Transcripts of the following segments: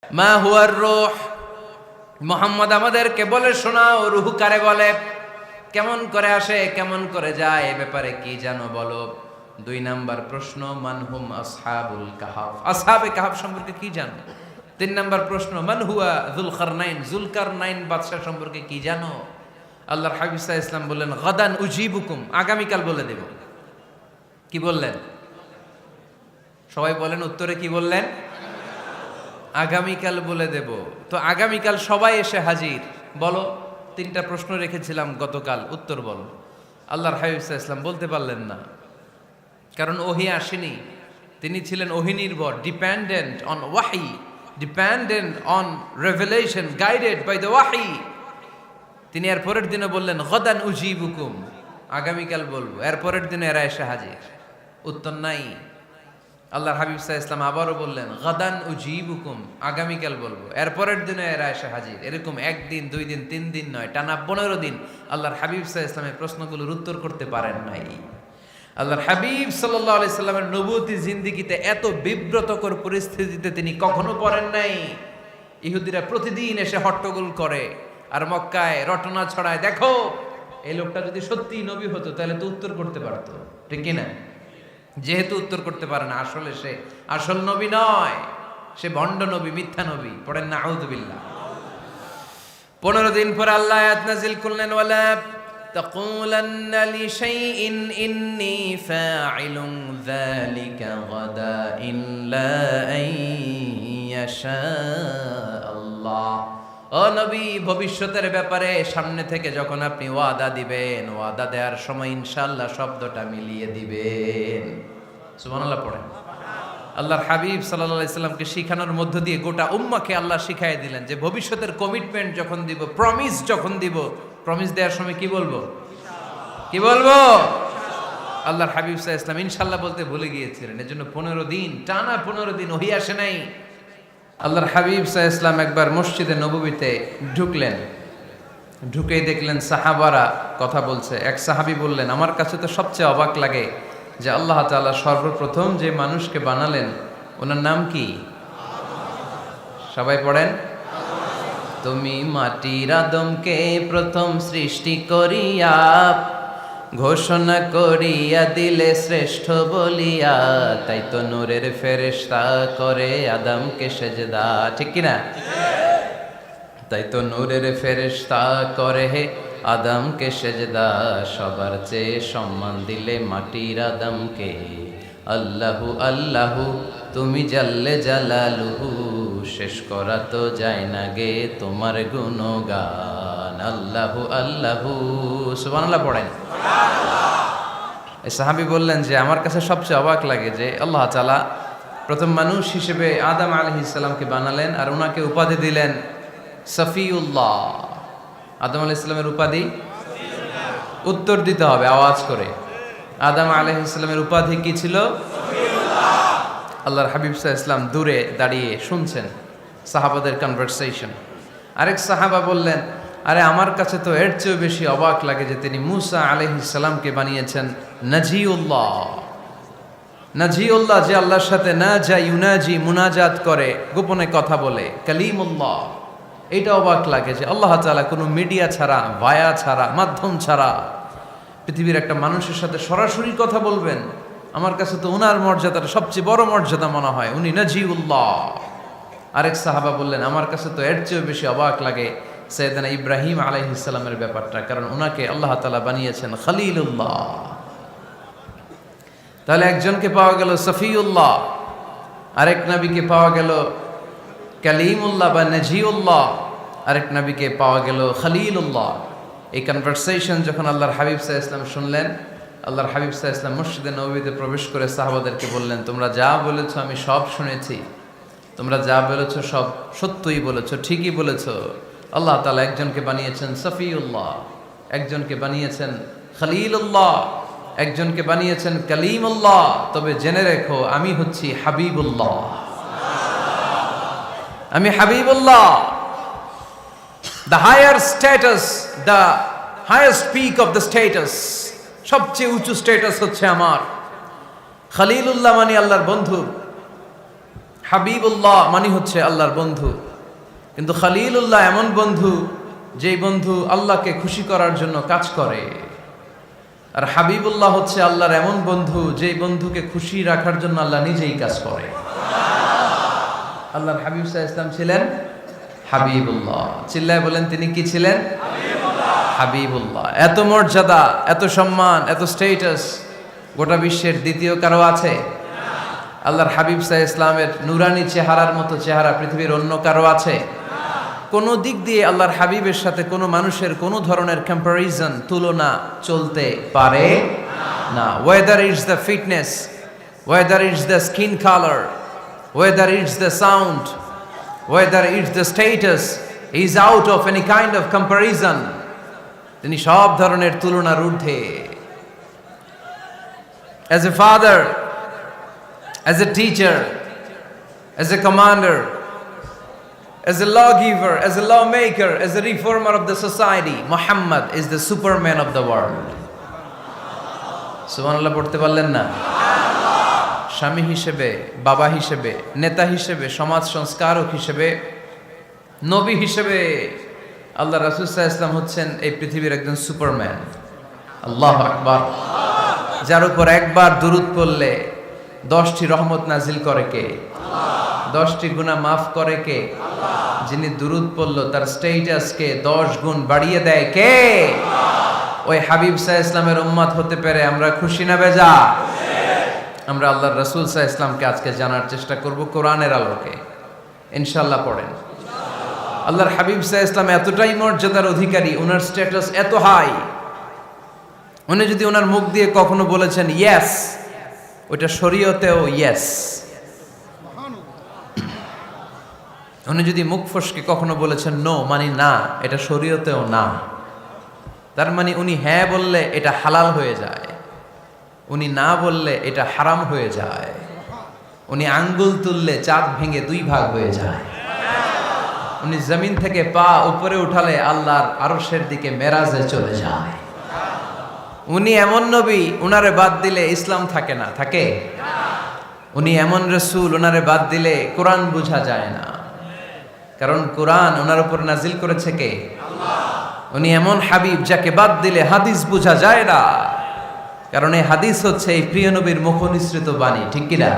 মা হুয়ার রূহ, মুহাম্মদ আমাদেরকে বলে শোনাও রূহ কারে বলে, কেমন করে আসে, কেমন করে যায়, এ ব্যাপারে কি জানো বলো। 2 নাম্বার প্রশ্ন, মানহুম আসহাবুল কাহাফ, আসহাবে কাহাফ সম্পর্কে কি জানো। 3 নাম্বার প্রশ্ন, মান হুয়া যুলকারনাইন, যুলকারনাইন বাদশা সম্পর্কে কি জানো। আল্লাহর হাবিব সাল্লাল্লাহু আলাইহি ওয়াসাল্লাম বললেন গাদান উজিবুকুম, আগামীকাল বলে দেব। কি বললেন? সবাই বলেন উত্তরে কি বললেন? আগামীকাল বলে দেব। তো আগামীকাল সবাই এসে হাজির। বলো, 3টা প্রশ্ন রেখেছিলাম গতকাল, উত্তর বলো। আল্লাহর হাবিব সাল্লাল্লাহু আলাইহি ওয়াসাল্লাম বলতে পারলেন না, কারণ ওহী আসেনি। তিনি ছিলেন ওহী নির্ভর, ডিপেন্ডেন্ট অন ওয়াহি, dependent on revelation, guided by the ওয়াহি। তিনি এর পরের দিনে বললেন গাদান উজিবুকুম, আগামীকাল বলবো। এর পরের দিনে এরা এসে হাজির, উত্তর নাই। আল্লাহর হাবিব সাল্লাল্লাহু আলাইহি ওয়াসাল্লাম আবারও বললেন গাদান উজিবুকুম, আগামীকাল বলবো। এর পরের দিনে এরা এসে হাজির। এরকম 1 দিন 2 দিন 3 দিন নয়, টানা 15 দিন আল্লাহর হাবিব সাল্লাল্লাহু আলাইহি ওয়াসাল্লামের প্রশ্নগুলোর উত্তর করতে পারেন নাই। আল্লাহর হাবিব সাল্লাল্লাহু আলাইহি সাল্লামের নবুয়তি জিন্দেগিতে এত বিব্রতকর পরিস্থিতিতে তিনি কখনো পড়েন নাই। ইহুদিরা প্রতিদিন এসে হট্টগোল করে আর মক্কায় রটনা ছড়ায়, দেখো এই লোকটা যদি সত্যিই নবী হতো তাহলে তো উত্তর করতে পারতো, ঠিক কি না? যেহেতু উত্তর করতে পারে না, আসলে সে আসল নবী নয়, সে ভণ্ড নবী, মিথ্যা নবী। পড়েন না আউযুবিল্লাহ। 15 দিন পর আল্লাহ আয়াত নাযিল করলেন, ওয়ালা তাকুলান্না লিশাইইন ইন্নী ফাইলুন যালিকা গাদা ইল্লা আইয়াশা আল্লাহ। ও নবী, ভবিষ্যতের ব্যাপারে সামনে থেকে যখন আপনি ওয়াদা দিবেন, ওয়াদা দেওয়ার সময় ইনশাআল্লাহ শব্দটা মিলিয়ে দিবেন। সুবহানাল্লাহ পড়েন। আল্লাহর হাবিব সাল্লাল্লাহু আলাইহি সাল্লামকে শিখানোর মধ্য দিয়ে গোটা উম্মাহকে আল্লাহ শিখাই দিলেন যে ভবিষ্যতের কমিটমেন্ট যখন দিব, প্রমিস যখন দিব, প্রমিস দেওয়ার সময় কি বলবো? কি বলবো? আল্লাহর হাবিব সাল্লাল্লাহু আলাইহি সাল্লাম ইনশাআল্লাহ বলতে ভুলে গিয়েছিলেন। এজন্য 15 দিন, টানা 15 দিন ওহী আসে নাই। আল্লাহর হাবিব সাল্লাল্লাহু আলাইহি সাল্লাম একবার মসজিদে নববীতে ঢুকলেন, ঢুকেই দেখলেন সাহাবারা কথা বলছে। এক সাহাবী বললেন, আমার কাছে তো সবচেয়ে অবাক লাগে যে আল্লাহ তাআলা সর্বপ্রথম যে মানুষকে বানালেন ওনার নাম কি? সবাই পড়েন। তুমি মাটির আদমকে প্রথম সৃষ্টি করিয়া ঘোষণা করিয়া দিলে শ্রেষ্ঠ বলিয়া, তাই তো নূরের ফেরেশতা করে আদমকে সেজদা, ঠিক কিনা? তাই তো নূরের ফেরেশতা করে হে আদমকে সেজদা, সবার চেয়ে সম্মান দিলে মাটির আদমকে। আল্লাহু আল্লাহু তুমি জাল্লে জালালুহু, শেষ করা তো যায় না গে তোমার গুণগান। আল্লাহু আল্লাহু, সুবহানাল্লাহ পড়েন। এই সাহাবী বললেন যে আমার কাছে সবচেয়ে অবাক লাগে যে আল্লাহ তাআলা প্রথম মানুষ হিসেবে আদম আলাইহিস সালামকে বানালেন আর ওনাকে উপাধি দিলেন সফিউল্লাহ। আদম আলাইহিস সালামের উপাধি? উত্তর দিতে হবে আওয়াজ করে। আদম আলাইহিস সালামের উপাধি কি ছিল? আল্লাহর হাবিব সাল্লাল্লাহু আলাইহি ওয়াসাল্লাম দূরে দাঁড়িয়ে শুনছেন সাহাবাদের কনভারসেশন। আরেক সাহাবা বললেন, আরে আমার কাছে তো এর চেয়েও বেশি অবাক লাগে যে তিনি মূসা আলাইহিস সালামকে বানিয়েছেন নাজিউল্লাহ। নাজিউল্লাহ, যে আল্লাহর সাথে না যা ইউনাজি, মুনাজাত করে, গোপনে কথা বলে, কালিমুল্লাহ। এইটা অবাক লাগে যে আল্লাহ তাআলা কোনো মিডিয়া ছাড়া, ভায়া ছাড়া, মাধ্যম ছাড়া পৃথিবীর একটা মানুষের সাথে সরাসরি কথা বলবেন। আমার কাছে তো ওনার মর্যাদাটা সবচেয়ে বড় মর্যাদা মনে হয়, উনি নাজিউল্লাহ। আরেক সাহাবা বললেন, আমার কাছে তো এর চেয়েও বেশি অবাক লাগে সাইয়েদনা ইব্রাহিম আলাইহিস সালামের ব্যাপারটা, কারণ ওনাকে আল্লাহ তাআলা বানিয়েছেন খলিলুল্লাহ। তাহলে একজনকে পাওয়া গেল সফিউল্লাহ, আরেক নবীকে পাওয়া গেল কালিমুল্লাহ বা নাজিউল্লাহ, আরেক নবীকে পাওয়া গেল খলিলুল্লাহ। এই কনভারসেশন যখন আল্লাহর হাবিব সাল্লাল্লাহু আলাইহি ওয়াসাল্লাম শুনলেন, আল্লাহর হাবিব সাল্লাল্লাহু আলাইহি ওয়াসাল্লাম মসজিদে নববীতে প্রবেশ করে সাহাবাদেরকে বললেন, তোমরা যা বলেছো আমি সব শুনেছি, তোমরা যা বলেছো সব সত্যই বলেছো, ঠিকই বলেছো। আল্লাহ তাআলা একজনকে বানিয়েছেন সফিউল্লাহ, একজনকে বানিয়েছেন খলিলুল্লাহ, একজনকে বানিয়েছেন কালিমুল্লাহ। তবে জেনে রেখো আমি হচ্ছি হাবিবুল্লাহ, আমি Habibullah. The higher status, the highest peak of the status, সবচেয়ে উঁচু স্ট্যাটাস হচ্ছে আমার। খলিলুল্লাহ মানে আল্লাহর বন্ধু, হাবিবুল্লাহ মানে হচ্ছে আল্লাহর বন্ধু, কিন্তু খলিলুল্লাহ এমন বন্ধু যেই বন্ধু আল্লাহকে খুশি করার জন্য কাজ করে। আর হাবিবুল্লাহ হচ্ছে আল্লাহর এমন বন্ধু যেই বন্ধুকে খুশি রাখার জন্য আল্লাহ নিজেই কাজ করে। আল্লাহর হাবিব সাল্লাল্লাহু আলাইহি ওয়াসাল্লাম ছিলেন হাবিবুল্লাহ। চিল্লায় বলেন তিনি কি ছিলেন? হাবিবুল্লাহ। এত মর্যাদা, এত সম্মান, এত স্টেটাস গোটা বিশ্বের দ্বিতীয় কারো আছে? আল্লাহর হাবিব সাল্লাল্লাহু আলাইহি ওয়াসাল্লামের নুরানি চেহারার মতো চেহারা পৃথিবীর অন্য কারো আছে? কোনো দিক দিয়ে আল্লাহর হাবিবের সাথে কোনো মানুষের কোনো ধরনের কম্প্যারিজন, তুলনা চলতে পারে না। Whether it's the fitness, whether it's the skin colour, whether it's the sound, whether it's the status, is out of any kind of comparison. তিনি সব ধরনের তুলনার ঊর্ধ্বে। As a father, as a teacher, as a commander, as a lawgiver, as a lawmaker, as a reformer of the society, Muhammad is the superman of the world. সুবহানাল্লাহ পড়তে পারলেন না? স্বামী হিসেবে, বাবা হিসেবে, নেতা হিসেবে, সমাজ সংস্কারক হিসেবে, নবী হিসেবে আল্লাহ রাসূল সাল্লাল্লাহু আলাইহি ওয়াসাল্লাম হচ্ছেন এই পৃথিবীর একজন সুপারম্যান। আল্লাহু আকবার। যার উপর একবার দুরূদ পড়লে 10টি রহমত নাজিল করে কে? 10টি গুনাহ মাফ করে কে? যিনি দুরূদ পড়ল তার স্ট্যাটাসকে 10 গুণ বাড়িয়ে দেয় কে? ওই হাবিব সাল্লাল্লাহু আলাইহি ওয়াসাল্লামের উম্মত হতে পেরে আমরা খুশি না বেজা? আমরা আল্লাহর রাসূল সাল্লাল্লাহু আলাইহি ওয়াসাল্লামকে আজকে জানার চেষ্টা করব কোরআনের আলোকে। ইনশাআল্লাহ পড়েন। আল্লাহর হাবিব সাল্লাল্লাহু আলাইহি ওয়াসাল্লাম এতটাই মর্যাদার অধিকারী, ওনার স্ট্যাটাস এত হাই, উনি যদি ওনার মুখ দিয়ে কখনো বলেছেন ইয়েস, ওইটা শরীয়তেও ইয়েস। উনি যদি মুখ ফসকে কখনো বলেছেন নো, মানে না, এটা শরীয়তেও না। তার মানে উনি হ্যাঁ বললে এটা হালাল হয়ে যায়, উনি না বললে এটা হারাম হয়ে যায়। উনি আঙ্গুল তুললে চাঁদ ভেঙে 2 ভাগ হয়ে যায়। উনি জমিন থেকে পা উপরে উঠালে আল্লাহর আরশের দিকে মেরাজে চলে যায়। উনি এমন নবী, উনারে বাদ দিলে ইসলাম থাকে না, থাকে? উনি এমন রাসূল, উনারে বাদ দিলে কোরআন বোঝা যায় না, কারণ কোরআন ওনার উপর নাজিল করেছে কে? আল্লাহ। উনি এমন হাবিব যাকে বাদ দিলে হাদিস বোঝা যায় না, কারণ এই হাদিস হচ্ছে এই প্রিয় নবীর মুখনিসৃত বাণী, ঠিক কি না?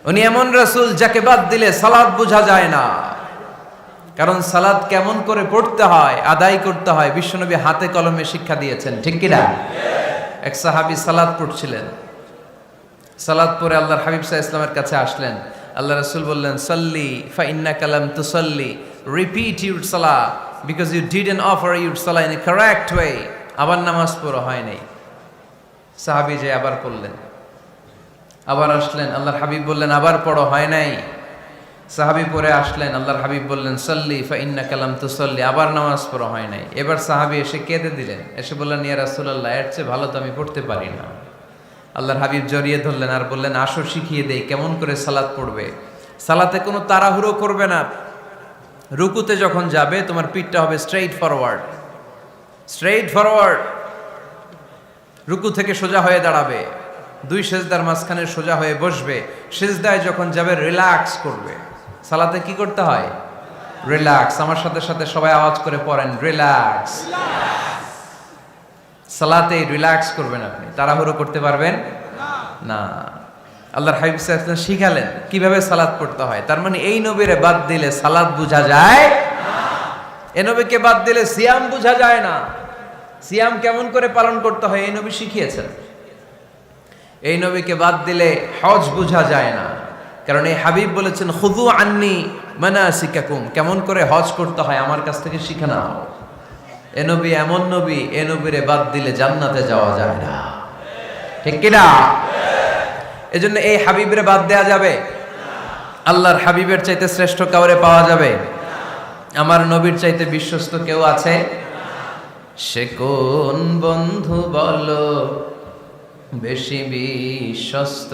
উনি এমন রাসূল যাকে বাদ দিলে সালাত বোঝা যায় না, কারণ সালাত কেমন করে পড়তে হয়, আদায় করতে হয় বিশ্বনবী হাতে কলমে শিক্ষা দিয়েছেন, ঠিক কি না? এক সাহাবী সালাত পড়ছিলেন, সালাত পড়ে আল্লাহর হাবিব সাল্লাল্লাহু আলাইহি ওয়াসাল্লামের কাছে আসলেন। আল্লাহ রাসূল বললেন সাল্লি ফা ইন্নাকা লাম তুসাল্লি, রিপিট ইউর সালাহ because you didn't offer your সালাহ ইন এ কারেক্ট ওয়ে। আবার নামাজ পড়া হয় নাই। সাহাবী যে আবার পড়লেন, আবার আসলেন, আল্লাহর হাবিব বললেন আবার পড়ো, হয় নাই। সাহাবী পরে আসলেন, আল্লাহর হাবিব বললেন সাল্লি ফা ইন্নাকা লাম তুসাল্লি, আবার নামাজ পড়া হয় নাই। এবার সাহাবী এসে কেঁদে দিলেন, এসে বললেন ইয়া রাসূলুল্লাহ, এর চেয়ে ভালো তো আমি পড়তে পারি না। আল্লাহর হাবিব জড়িয়ে ধরলেন আর বললেন আসো শিখিয়ে দেই কেমন করে সালাত পড়বে। সালাতে কোনো তাড়াহুড়ো করবে না। রুকুতে যখন যাবে তোমার পিঠটা হবে স্ট্রেইট ফরওয়ার্ড, স্ট্রেইট ফরওয়ার্ড। রুকু থেকে সোজা হয়ে দাঁড়াবে, 2 সেজদার মাঝখানে সোজা হয়ে বসবে। সেজদায় যখন যাবে রিল্যাক্স করবে। সালাতে কি করতে হয়? রিল্যাক্স। আমার সাথে সাথে সবাই আওয়াজ করে পড়েন রিল্যাক্স। সালাতে রিল্যাক্স করবেন, আপনি তাড়াহুড়ো করতে পারবেন না। আল্লাহর হাবিব সাল্লাল্লাহু আলাইহি ওয়াসাল্লাম শিখালেন কিভাবে সালাত পড়তে হয়। তার মানে এই নবীরে বাদ দিলে সালাত বোঝা যায় না, এই নবীকে বাদ দিলে সিয়াম বোঝা যায় না। সিয়াম কেমন করে পালন করতে হয় এই নবী শিখিয়েছেন। এই নবীকে বাদ দিলে হজ বোঝা যায় না, কারণ এই হাবিব বলেছেন খুযু আন্নী মানাসিকাকুম, কেমন করে হজ করতে হয় আমার কাছ থেকে শিখে নাও। এ নবী এমন নবী, এ নবীরে বাদ দিলে জান্নাতে যাওয়া যায় না, ঠিক কি না? এজন্য এই হাবিবরে বাদ দেয়া যাবে? আল্লাহর হাবিবের চাইতে শ্রেষ্ঠ কাউরে পাওয়া যাবে? আমার নবীর চাইতে বিশ্বস্ত কেউ আছে? সে কোন বন্ধু বলো বেশি বিশ্বস্ত,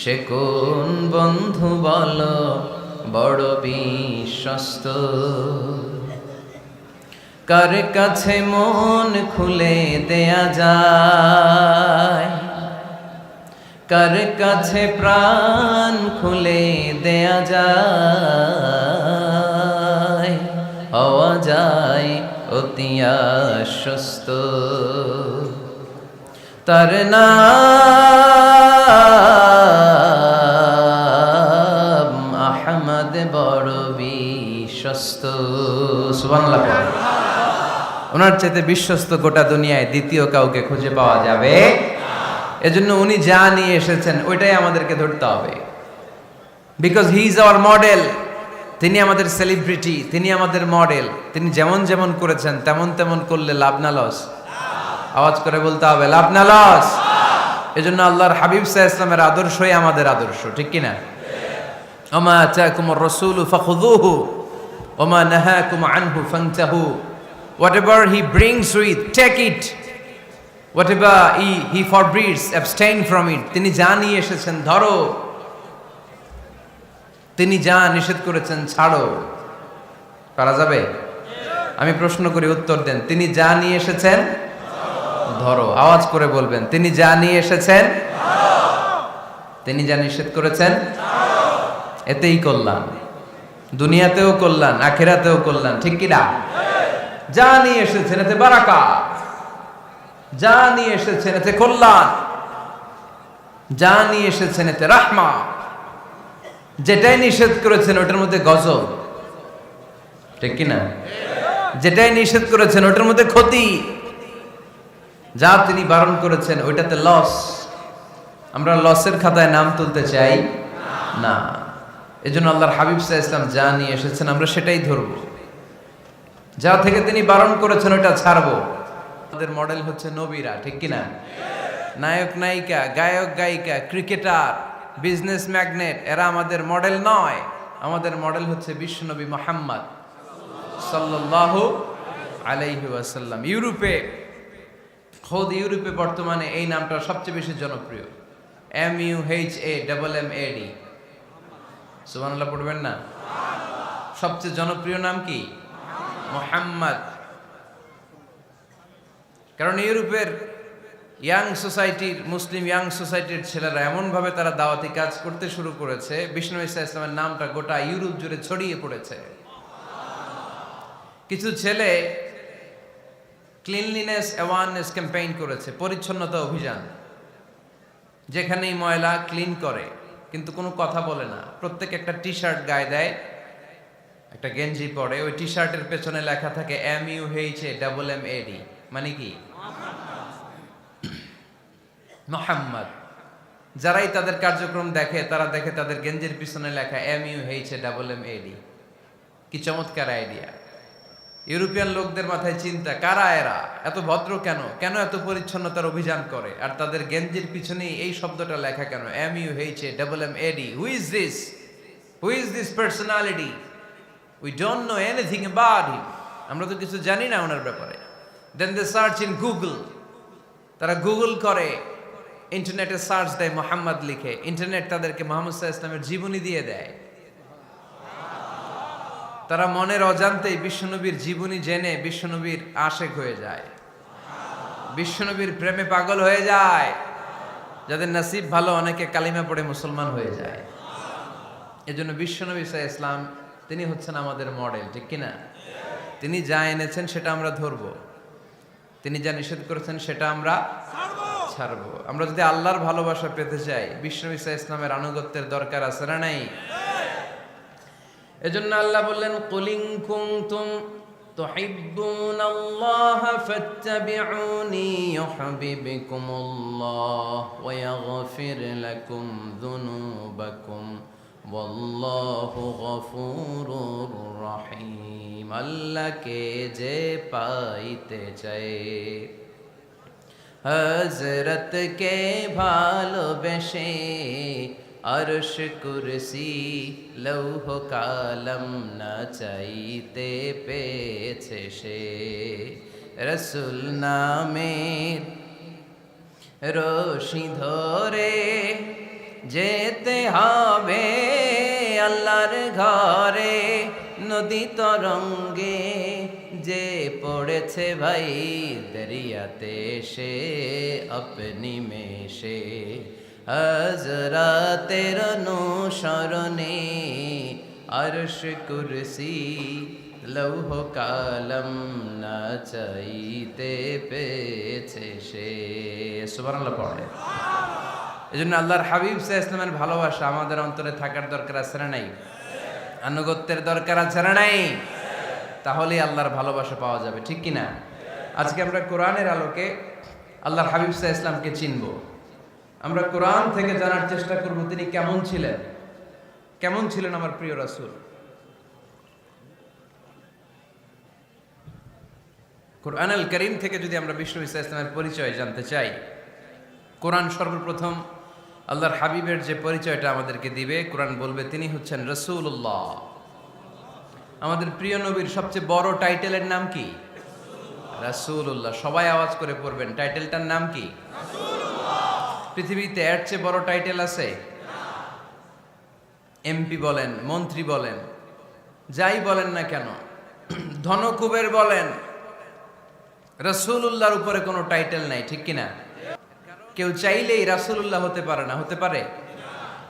সে কোন বন্ধু বলো বড় বিশ্বস্ত, কার কাছে মন খুলে দেয়া যায়, কার কাছে প্রাণ খুলে দেয়া যায়, হওয়া যায় অতি আশ্বস্ত। তার নাম আহমদ বড় বিশ্বস্ত। সুবহানাল্লাহ। ওনার চাইতে বিশ্বস্ত গোটা দুনিয়ায় দ্বিতীয় কাউকে খুঁজে পাওয়া যাবে। এজন্য উনি যা নিয়ে এসেছেন ওইটাই আমাদেরকে ধরতে হবে, because he is our model. তিনি আমাদের সেলিব্রিটি, তিনি আমাদের মডেল। তিনি যেমন যেমন করেছেন তেমন তেমন করলে লাভ না লস? আওয়াজ করে বলতে হবে, লাভ না লস? এজন্য আল্লাহর হাবিব সাল্লাল্লাহু আলাইহি ওয়াসাল্লামের আদর্শই আমাদের আদর্শ, ঠিক কি না? ওমা আতাকুমুর রাসূলু ফাখুযুহু ওমা নাহাকুম আনহু ফান্তাহু। Whatever he brings with, take it. Whatever he forbids, abstain from it. তিনি যা নিয়ে এসেছেন ধরো, তিনি যা নিষেধ করেছেন ছাড়ো। পারা যাবে? আমি প্রশ্ন করি, উত্তর দেন। তিনি যা নিয়ে এসেছেন ধরো। আওয়াজ করে বলবেন, তিনি যা নিয়ে এসেছেন ধরো, তিনি যা নিষেধ করেছেন ছাড়ো। এতেই কল্যাণ, দুনিয়াতেও কল্যাণ, আখিরাতেও কল্যাণ, ঠিক কি না? যা নিয়ে এসেছেন এতে বারাকাত, যা নিয়ে এসেছেন এতে কল্যাণ, যা নিয়ে এসেছেন এতে রাহমা। যেটাই নিষেধ করেছেন ওটার মধ্যে গজব, ঠিক কি না? যেটাই নিষেধ করেছেন ওটার মধ্যে ক্ষতি, যা তিনি বারণ করেছেন ওইটাতে লস। আমরা লসের খাতায় নাম তুলতে চাই না। এজন্য আল্লাহর হাবিব সাল্লাল্লাহু আলাইহি ওয়াসাল্লাম যা নিয়ে এসেছেন আমরা সেটাই ধরব, যা থেকে তিনি বারণ করেছেন ওটা ছাড়বো। আমাদের মডেল হচ্ছে নবীরা, ঠিক কি না? নায়ক নায়িকা, গায়ক গায়িকা, ক্রিকেটার, বিজনেস ম্যাগনেট, এরা আমাদের মডেল নয়। আমাদের মডেল হচ্ছে বিশ্বনবী মুহাম্মদ সাল্লাল্লাহু আলাইহি ওয়াসাল্লাম। ইউরোপে বর্তমানে এই নামটা সবচেয়ে বেশি জনপ্রিয়, MUHAMMAD। সুবহানাল্লাহ পড়বেন না? সবচেয়ে জনপ্রিয় নাম কি? মুহাম্মদ। কারণ ইউরোপের ইয়াং সোসাইটির, মুসলিম ইয়াং সোসাইটির ছেলেরা এমনভাবে তারা দাওয়াতি কাজ করতে শুরু করেছে, বিষ্ণু ঈসা ইসলামের নামটা গোটা ইউরোপ জুড়ে ছড়িয়ে পড়েছে। কিছু ছেলে ক্লিনলিনেস অ্যাওয়ারনেস ক্যাম্পেইন করেছে, পরিচ্ছন্নতা অভিযান। যেখানেই ময়লা ক্লিন করে, কিন্তু কোনো কথা বলে না। প্রত্যেক একটা টি শার্ট গায়ে দেয়, একটা গেঞ্জি পরে, ওই টি শার্টের পেছনে লেখা থাকে MUHAMMAD, মানে কি? মুহাম্মদ। যারাই তাদের কার্যক্রম দেখে তারা দেখে তাদের গেঞ্জির পিছনে লেখা MUHAMMAD। কি চমৎকার আইডিয়া! ইউরোপিয়ান লোকদের মাথায় চিন্তা, কারা এরা, এত ভদ্র কেন, কেন এত পরিচ্ছন্নতার অভিযান করে, আর তাদের গেঞ্জির পিছনেই এই শব্দটা লেখা কেন, MUHAMMAD। Who is this personality? We don't know anything about him. আমরা তো কিছু জানি না ওনার ব্যাপারে। Then they search in Google. তারা গুগল করে, ইন্টারনেটে সার্চ দেয় মুহাম্মদ লিখে, ইন্টারনেট তাদেরকে মুহাম্মদ সাল্লাল্লাহু আলাইহি ওয়াসাল্লামের জীবনী দিয়ে দেয়। তারা মনের অজান্তেই বিশ্বনবীর জীবনী জেনে বিশ্বনবীর আশেক হয়ে যায়, বিশ্বনবীর প্রেমে পাগল হয়ে যায়। যাদের নসিব ভালো, অনেকে কালিমা পড়ে মুসলমান হয়ে যায়। এজন্য বিশ্বনবী সাল্লাল্লাহু আলাইহি ওয়াসাল্লাম তিনি হচ্ছেন আমাদের মডেল, ঠিক কিনা? তিনি যা এনেছেন সেটা আমরা ধরবো, তিনি যা নিষেধ করেছেন সেটা আমরা ছাড়বো। আমরা যদি আল্লাহর ভালোবাসা পেতে চাই, বিশ্বনবী সাল্লাল্লাহু আলাইহি ওয়াসাল্লামের আনুগত্যের দরকার আছে না নাই? এজন্য আল্লাহ বললেন, কুল ইন কুনতুম তুহিব্বুনাল্লাহা ফাত্তাবিউনি ইউহিব্বুকুমুল্লাহ ওয়া ইয়াগফির লাকুম যুনুবাকুম ওয়াল্লাহু গফুরুর রহিম। আল্লাহকে যে পাইতে চায়, হযরতকে ভালোবেসে আরশ কুরসি লৌহ কালম না চাইতে পেয়েছে সে। রসুল নামের রশি ধরে যেতে হবে আল্লাহর ঘরে। নদী তরঙ্গে যে পড়েছে ভাই দরিয়াতে সে আপনি মেশে হযরতের অনুসরণে আরশ কুরসি লৌহ কালম না চাইতে পেয়েছে সে। সুবহানাল্লাহ পড়ে। এজন্য আল্লাহর হাবিব সাল্লাল্লাহু আলাইহি ওয়াসাল্লামের ভালোবাসা আমাদের অন্তরে থাকার দরকার আছে না নাই? আনুগত্যের দরকার আছে না নাই? তাহলে আল্লাহর ভালোবাসা পাওয়া যাবে, ঠিক কি না? আজকে আমরা কোরআনের আলোকে আল্লাহর হাবিব সাল্লাল্লাহু আলাইহি ওয়াসাল্লামকে চিনব। আমরা কোরআন থেকে জানার চেষ্টা করব তিনি কেমন ছিলেন, কেমন ছিলেন আমার প্রিয় রাসূল। কোরআনুল কারীম থেকে যদি আমরা বিষ্ণু ঈসা ইসলামের পরিচয় জানতে চাই, কোরআন সর্বপ্রথম আল্লাহর হাবিবের যে পরিচয়টা আমাদেরকে দিবে, কোরআন বলবে তিনি হচ্ছেন রাসূলুল্লাহ। আমাদের প্রিয় নবীর সবচেয়ে বড় টাইটেলের নাম কি? রাসূলুল্লাহ। সবাই আওয়াজ করে পড়বেন, টাইটেলটার নাম কি? পৃথিবীতে এর চেয়ে বড় টাইটেল আছে? এমপি বলেন, মন্ত্রী বলেন, যাই বলেন না কেন, ধনকুবের বলেন, রাসূলুল্লাহর উপরে কোনো টাইটেল নাই, ঠিক কিনা? কেউ চাইলেই রাসূলুল্লাহ হতে পারে না, হতে পারে?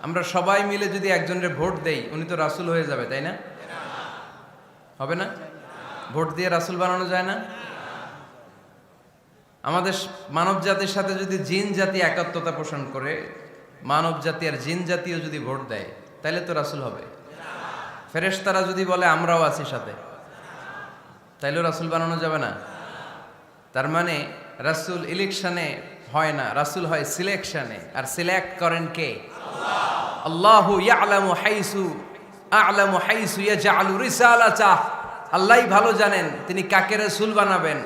আমরা সবাই মিলে যদি একজনের ভোট দেই, উনি তো রাসূল হয়ে যাবে, তাই না? হবে না? ভোট দিয়ে রাসূল বানানো যায় না? আমাদের মানব জাতির সাথে যদি জিন জাতি একাত্মতা পোষণ করে, মানব জাতি আর জিন জাতিও যদি ভোট দেয়, তাহলে তো রাসূল হবে। ফেরেশতারা যদি বলে আমরাও আছি সাথে, তাইলেও রাসূল বানানো যাবে না। তার মানে রাসূল ইলেকশনে হয় না, রাসূল হয় সিলেকশনে। আর সিলেক্ট করেন কে? আল্লাহু ইয়ালামু হাইসু ইয়াজআলু রিসালাতাহ। আল্লাহই ভালো জানেন তিনি কাকে রাসূল বানাবেন।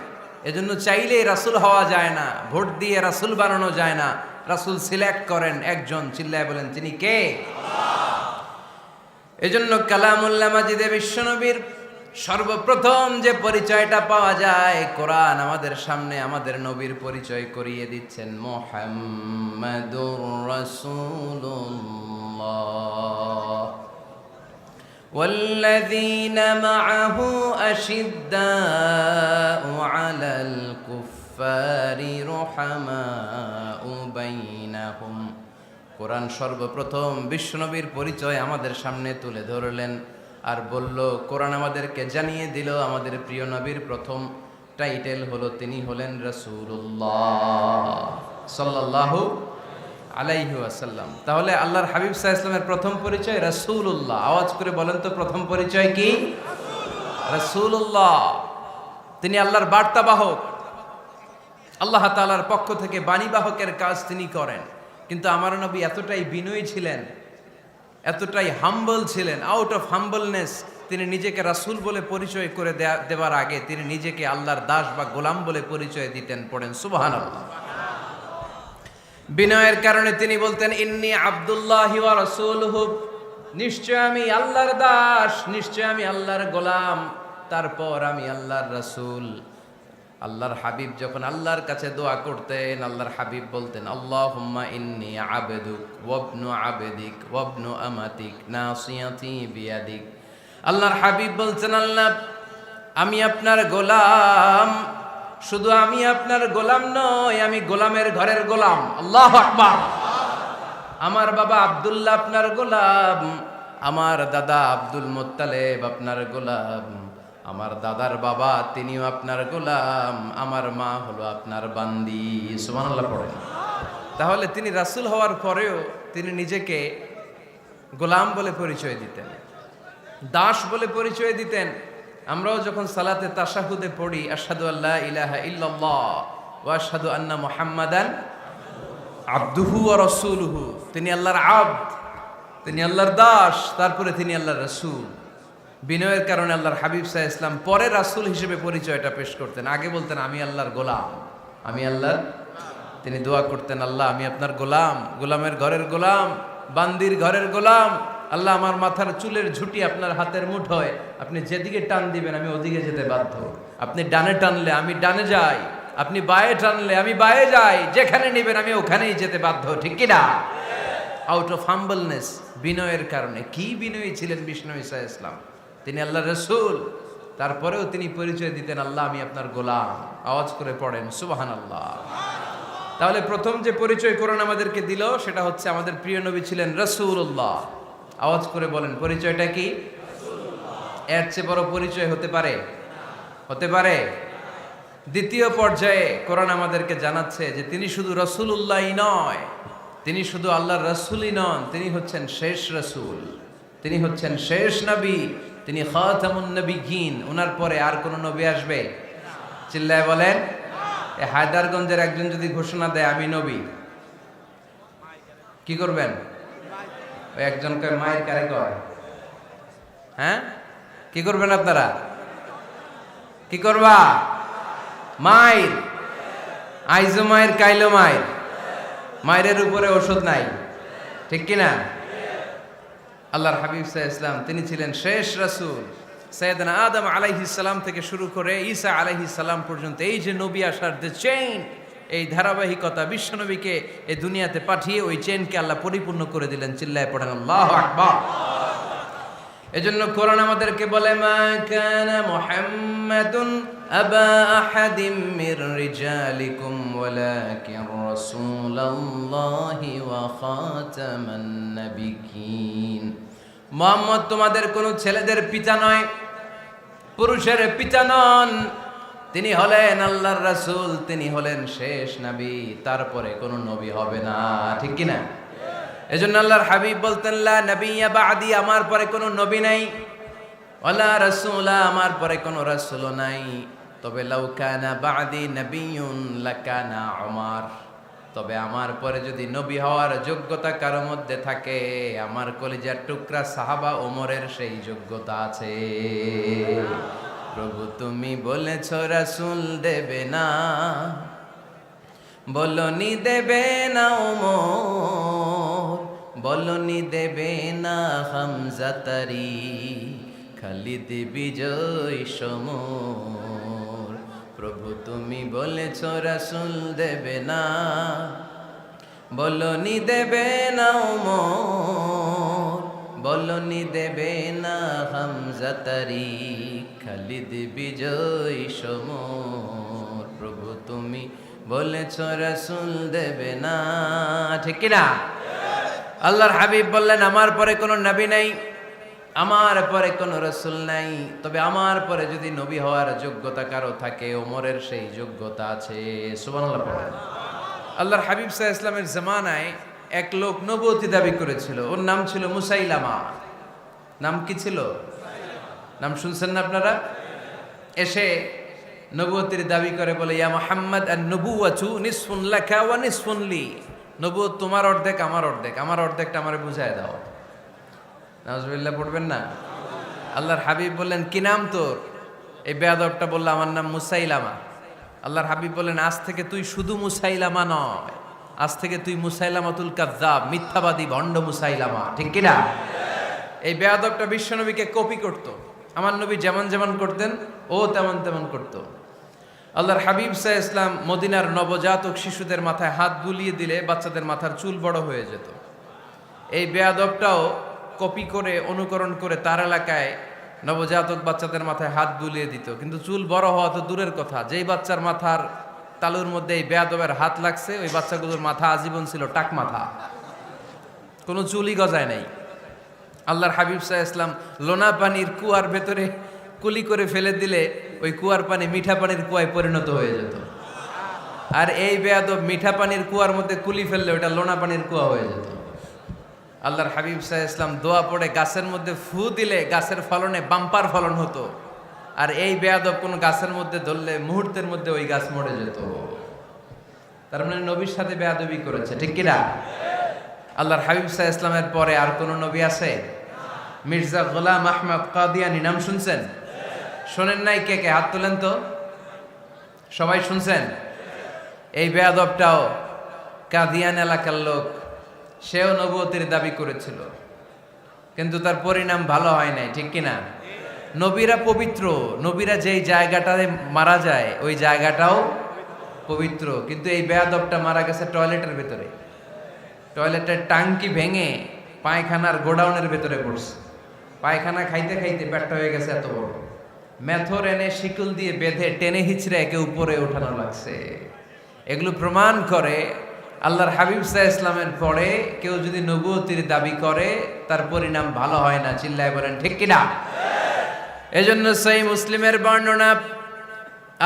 এজন্য চাইলেই রাসূল হওয়া যায় না, ভোট দিয়ে রাসূল বানানো যায় না। রাসূল সিলেক্ট করেন একজন, চিল্লায় বলেন তিনি কে? এজন্য কালামুল্লাহ মাজিদে বিশ্বনবীর সর্বপ্রথম যে পরিচয়টা পাওয়া যায়, কোরআন আমাদের সামনে আমাদের নবীর পরিচয় করিয়ে দিচ্ছেন, মুহাম্মাদুর রাসূলুল্লাহ ওয়াল্লাযীনা মাআহু আশিদ্দাউ আলাল কুফফারি রুহামাউ বাইনাহুম। কোরআন সর্বপ্রথম বিশ্বনবীর পরিচয় আমাদের সামনে তুলে ধরলেন আর বলল, কোরআন আমাদেরকে জানিয়ে দিল আমাদের প্রিয় নবীর প্রথম টাইটেল হলো তিনি হলেন রাসূলুল্লাহ সাল্লাল্লাহু আলাইহি ওয়াসাল্লাম। তাহলে আল্লাহর হাবিব সাল্লাল্লাহু আলাইহি ওয়াসাল্লামের প্রথম পরিচয় রাসূলুল্লাহ। আওয়াজ করে বলেন তো প্রথম পরিচয় কি? রাসূলুল্লাহ। তিনি আল্লাহর বার্তাবাহক, আল্লাহ তাআলার পক্ষ থেকে বাণীবাহকের কাজ তিনি করেন। কিন্তু আমার নবী এতটাই বিনয়ী ছিলেন, এতটাই হাম্বল ছিলেন, আউট অফ হাম্বলনেস তিনি নিজেকে রাসূল বলে পরিচয় করে দেওয়ার আগে তিনি নিজেকে আল্লাহর দাস বা গোলাম বলে পরিচয় দিতেন। পড়েন সুবহানাল্লাহ। বিনয়ের কারণে তিনি বলতেন, ইন্নী আব্দুল্লাহি ওয়া রাসূলুহু, নিশ্চয় আমি আল্লাহর দাস, নিশ্চয় আমি আল্লাহর গোলাম, তারপর আমি আল্লাহর রাসূল। আল্লাহর হাবিব যখন আল্লাহর কাছে দোয়া করতেন, আল্লাহর হাবিব বলতেন, আল্লাহুম্মা ইন্নী আবদুক ওয়া ইবনু আবদিক ওয়া ইবনু আমাতিক নাসিয়াতি বিয়াদিক। আল্লাহর হাবিব বলছেন, আল্লাহ আমি আপনার গোলাম, শুধু আমি আপনার গোলাম নয়, আমি গোলামের ঘরের গোলাম। আল্লাহু আকবার। আমার বাবা আব্দুল্লাহ আপনার গোলাম, আমার দাদা আব্দুল মুত্তালিব আপনার গোলাম, আমার দাদার বাবা তিনিও আপনার গোলাম, আমার মা হলো আপনার বান্দি। সুবহানাল্লাহ পড়েন। তাহলে তিনি রাসূল হওয়ার পরেও তিনি নিজেকে গোলাম বলে পরিচয় দিতেন, দাস বলে পরিচয় দিতেন। আমরাও যখন সালাতে তাশাহুদে পড়ি, আশহাদু আল্লা ইলাহা ইল্লাল্লাহ ওয়া আশহাদু আন্না মুহাম্মাদান আবদুহু ওয়া রাসূলুহু, তিনি আল্লাহর আবদ, তিনি আল্লাহর দাস, তারপরে তিনি আল্লাহর রাসূল। বিনয়ের কারণে আল্লাহর হাবিব সাল্লাল্লাহু আলাইহি ওয়াসাল্লাম পরে রাসূল হিসেবে পরিচয়টা পেশ করতেন। আগে বলতেন আমি আল্লাহর গোলাম, আমি আল্লাহর। তিনি দোয়া করতেন, আল্লাহ আমি আপনার গোলাম, গোলামের ঘরের গোলাম, বান্দির ঘরের গোলাম। আল্লাহ আমার মাথার চুলের ঝুঁটি আপনার হাতের মুঠোয়, আপনি যেদিকে টান দিবেন আমি ওদিকে যেতে বাধ্য। আপনি ডানে টানলে আমি ডানে যাই, আপনি বায়ে টানলে আমি বায়ে যাই, যেখানে নেবেন আমি ওখানেই যেতে বাধ্য, ঠিক কিনা? আউট অফ হাম্বলনেস, বিনয়ের কারণে। কি বিনয়ী ছিলেন বিষ্ণু ঈসা ইসলাম। তিনি আল্লাহর রাসূল, তারপরেও তিনি পরিচয় দিতেন, আল্লাহ আমি আপনার গোলাম। আওয়াজ করে পড়েন সুবহানাল্লাহ। তাহলে প্রথম যে পরিচয় কোরআন আমাদেরকে দিল সেটা হচ্ছে আমাদের প্রিয় নবী ছিলেন রাসূলুল্লাহ। আওয়াজ করে বলেন পরিচয়টা কি? এর চেয়ে বড় পরিচয় হতে পারে? হতে পারে? দ্বিতীয় পর্যায়ে কোরআন আমাদেরকে জানাচ্ছে যে তিনি শুধু রাসূলুল্লাহই নয়, তিনি শুধু আল্লাহর রাসূলই নন, তিনি হচ্ছেন শেষ রাসূল, তিনি হচ্ছেন শেষ নবী, তিনি খাতামুন নবিয়্যিন। ওনার পরে আর কোন নবী আসবে? চিল্লায় বলেন। এই হায়দারগঞ্জের একজন যদি ঘোষণা দেয় আমি নবী, কি করবেন? ওই একজন কয় মায়ের কারে কয়, হ্যাঁ কি করবেন আপনারা? কি করবা? মায়ের আইজো মায়ের কাইলো মায়ের, মায়ের উপরে ওষুধ নাই, ঠিক কিনা? আল্লাহর হাবিব সাল্লাল্লাহু আলাইহি ওয়াসাল্লাম তিনি ছিলেন শেষ রাসূল। সাইয়েদনা আদম আলাইহিস সালাম থেকে শুরু করে ঈসা আলাইহিস সালাম পর্যন্ত এই যে নবী আসার যে চেইন, এই ধারাবাহিকতা, বিশ্বনবীকে এই দুনিয়াতে পাঠিয়ে ওই চেইনকে আল্লাহ পরিপূর্ণ করে দিলেন। চিল্লায় পড়েন আল্লাহু আকবার। এজন্য কোরআন আমাদেরকে বলে মা কানা মুহাম্মাদুন আবা আহাদিম মির রিজালিকুম ওয়ালাকিন রাসূলুল্লাহি ওয়া খাতামান নাবিয়্যিন। মুহাম্মদ তোমাদের কোন ছেলেদের পিতা নয়, পুরুষের পিতা নন, তিনি হলেন আল্লাহর রাসূল, তিনি হলেন শেষ নবী, তারপরে কোন নবী হবে না, ঠিক কি না? এজন্য আল্লাহর হাবিব বলতেন লা নবিয়্যা বা'দি, আমার পরে কোনো নবী নাই, ওয়ালা রাসূলা, আমার পরে কোনো রাসূলও নাই। তবে লাউ কানা বা'দি নবিয়্যুন লাকানা উমর, তবে আমার পরে যদি নবী হওয়ার যোগ্যতা কারো মধ্যে থাকে, আমার কলিজার টুকরা সাহাবা ওমরের সেই যোগ্যতা আছে। প্রভু তুমি বলেছো রাসূল দেবে না, বলনি দেবে না ওমর, বলনি দেবে না হামজা তারি, খালিদ বিজয় সমর। প্রভু তুমি বলেছ রাসূল দেবে না, বলনি দেবে না ওমর, বলনি দেবে না হামজা তারি, খালিদ বিজয় সমর। প্রভু তুমি বলেছ রাসূল দেবে না, ঠিক কি না? আল্লাহর হাবিব বললেন আমার পরে কোনো নবী নাই, আমার পরে কোনো রাসূল নাই, তবে আমার পরে যদি নবী হওয়ার যোগ্যতা কারো থাকে, ওমরের সেই যোগ্যতা আছে। সুবহানাল্লাহ পড়েন। আল্লাহর হাবিব সাল্লাল্লাহু আলাইহি ওয়াসাল্লামের জামানায় এক লোক নবুয়তি দাবি করেছিল, ওর নাম ছিল মুসাইলামা। নাম কি ছিল? নাম শুনছেন না আপনারা? এসে নবুয়তির দাবি করে বলে ইয়া মুহাম্মদ আন-নবুওয়াতু নিসফুন লাকা ওয়া নিসফুন লি, নবুয়ত তোমার অর্ধেক আমার অর্ধেক, আমার অর্ধেকটা আমারে বুঝায় দাও। নাউজুবিল্লাহ পড়বেন না? আল্লাহর হাবিব বললেন কি নাম তোর? এই বেয়াদবটা বলল আমার নাম মুসাইলামা। আল্লাহর হাবিব বললেন আজ থেকে তুই শুধু মুসাইলামা নয়, আজ থেকে তুই মুসাইলামাতুল কাযযাব, মিথ্যাবাদী ভণ্ড মুসাইলামা, ঠিক কি না? এই বেয়াদবটা বিশ্বনবীকে কপি করত, আমার নবী যেমন যেমন করতেন ও তেমন তেমন করত। আল্লাহর হাবিব সাল্লাল্লাহু আলাইহি ওয়াসাল্লাম মদিনার নবজাতক শিশুদের মাথায় হাত বুলিয়ে দিলে বাচ্চাদের মাথার চুল বড় হয়ে যেত। এই বেয়াদবটাও কপি করে অনুকরণ করে তার এলাকায় নবজাতক বাচ্চাদের মাথায় হাত বুলিয়ে দিত, কিন্তু চুল বড় হওয়া তো দূরের কথা, যেই বাচ্চার মাথার তালুর মধ্যে এই বেয়াদবের হাত লাগছে ওই বাচ্চাগুলোর মাথা আজীবন ছিল টাক মাথা, কোনো চুলই গজায় নাই। আল্লাহর হাবিব সাল্লাল্লাহু আলাইহি ওয়াসাল্লাম লোনা পানির কুয়ার ভেতরে কুলি করে ফেলে দিলে ওই কুয়ার পানি মিঠা পানির কুয়ায় পরিণত হয়ে যেত। আর এই বেয়াদব মিঠা পানির কুয়ার মধ্যে কুলি ফেললে ওটা লোনা পানির কুয়া হয়ে যেত। আল্লাহর হাবিব সাল্লাল্লাহু আলাইহি ওয়াসাল্লাম দোয়া পড়ে গাছের মধ্যে ফু দিলে গাছের ফলনে বাম্পার ফলন হতো, আর এই বেয়াদব কোন গাছের মধ্যে ধরলে মুহূর্তের মধ্যে ওই গাছ মরে যেত। তার মানে নবীর সাথে বেয়াদবি করেছে, ঠিক কিনা? আল্লাহর হাবিব সাল্লাল্লাহু আলাইহি ওয়াসাল্লামের পরে আর কোন নবী আছে? মির্জা গোলাম আহমদ কাদিয়ানী নাম শুনছেন? শোনেন নাই? কে কে হাত তোলেন তো। সবাই শুনছেন? এই বেয়াদবটাও কাদিয়ান এলাকার লোক, সেও নবুয়তির দাবি করেছিল, কিন্তু তার পরিণাম ভালো হয় নাই, ঠিক কিনা? নবীরা পবিত্র, নবীরা যেই জায়গাটায় মারা যায় ওই জায়গাটাও পবিত্র, কিন্তু এই বেয়াদবটা মারা গেছে টয়লেটের ভেতরে, টয়লেটের টাঙ্কি ভেঙে পায়খানার গোডাউনের ভেতরে পড়ছে। পায়খানা খাইতে খাইতে পেটটা হয়ে গেছে এত বড়, মেথর এনে শিকল দিয়ে বেঁধে টেনে হিচড়ে একে উপরে ওঠানো লাগছে। এগুলো প্রমাণ করে আল্লাহর হাবিব সাল্লাল্লাহু আলাইহি ইসলামের পরে কেউ যদি নবুয়তির দাবি করে তার পরিণাম ভালো হয় না। চিল্লায় বলেন ঠিক কিনা? এজন্য সহিহ মুসলিমের বর্ণনা,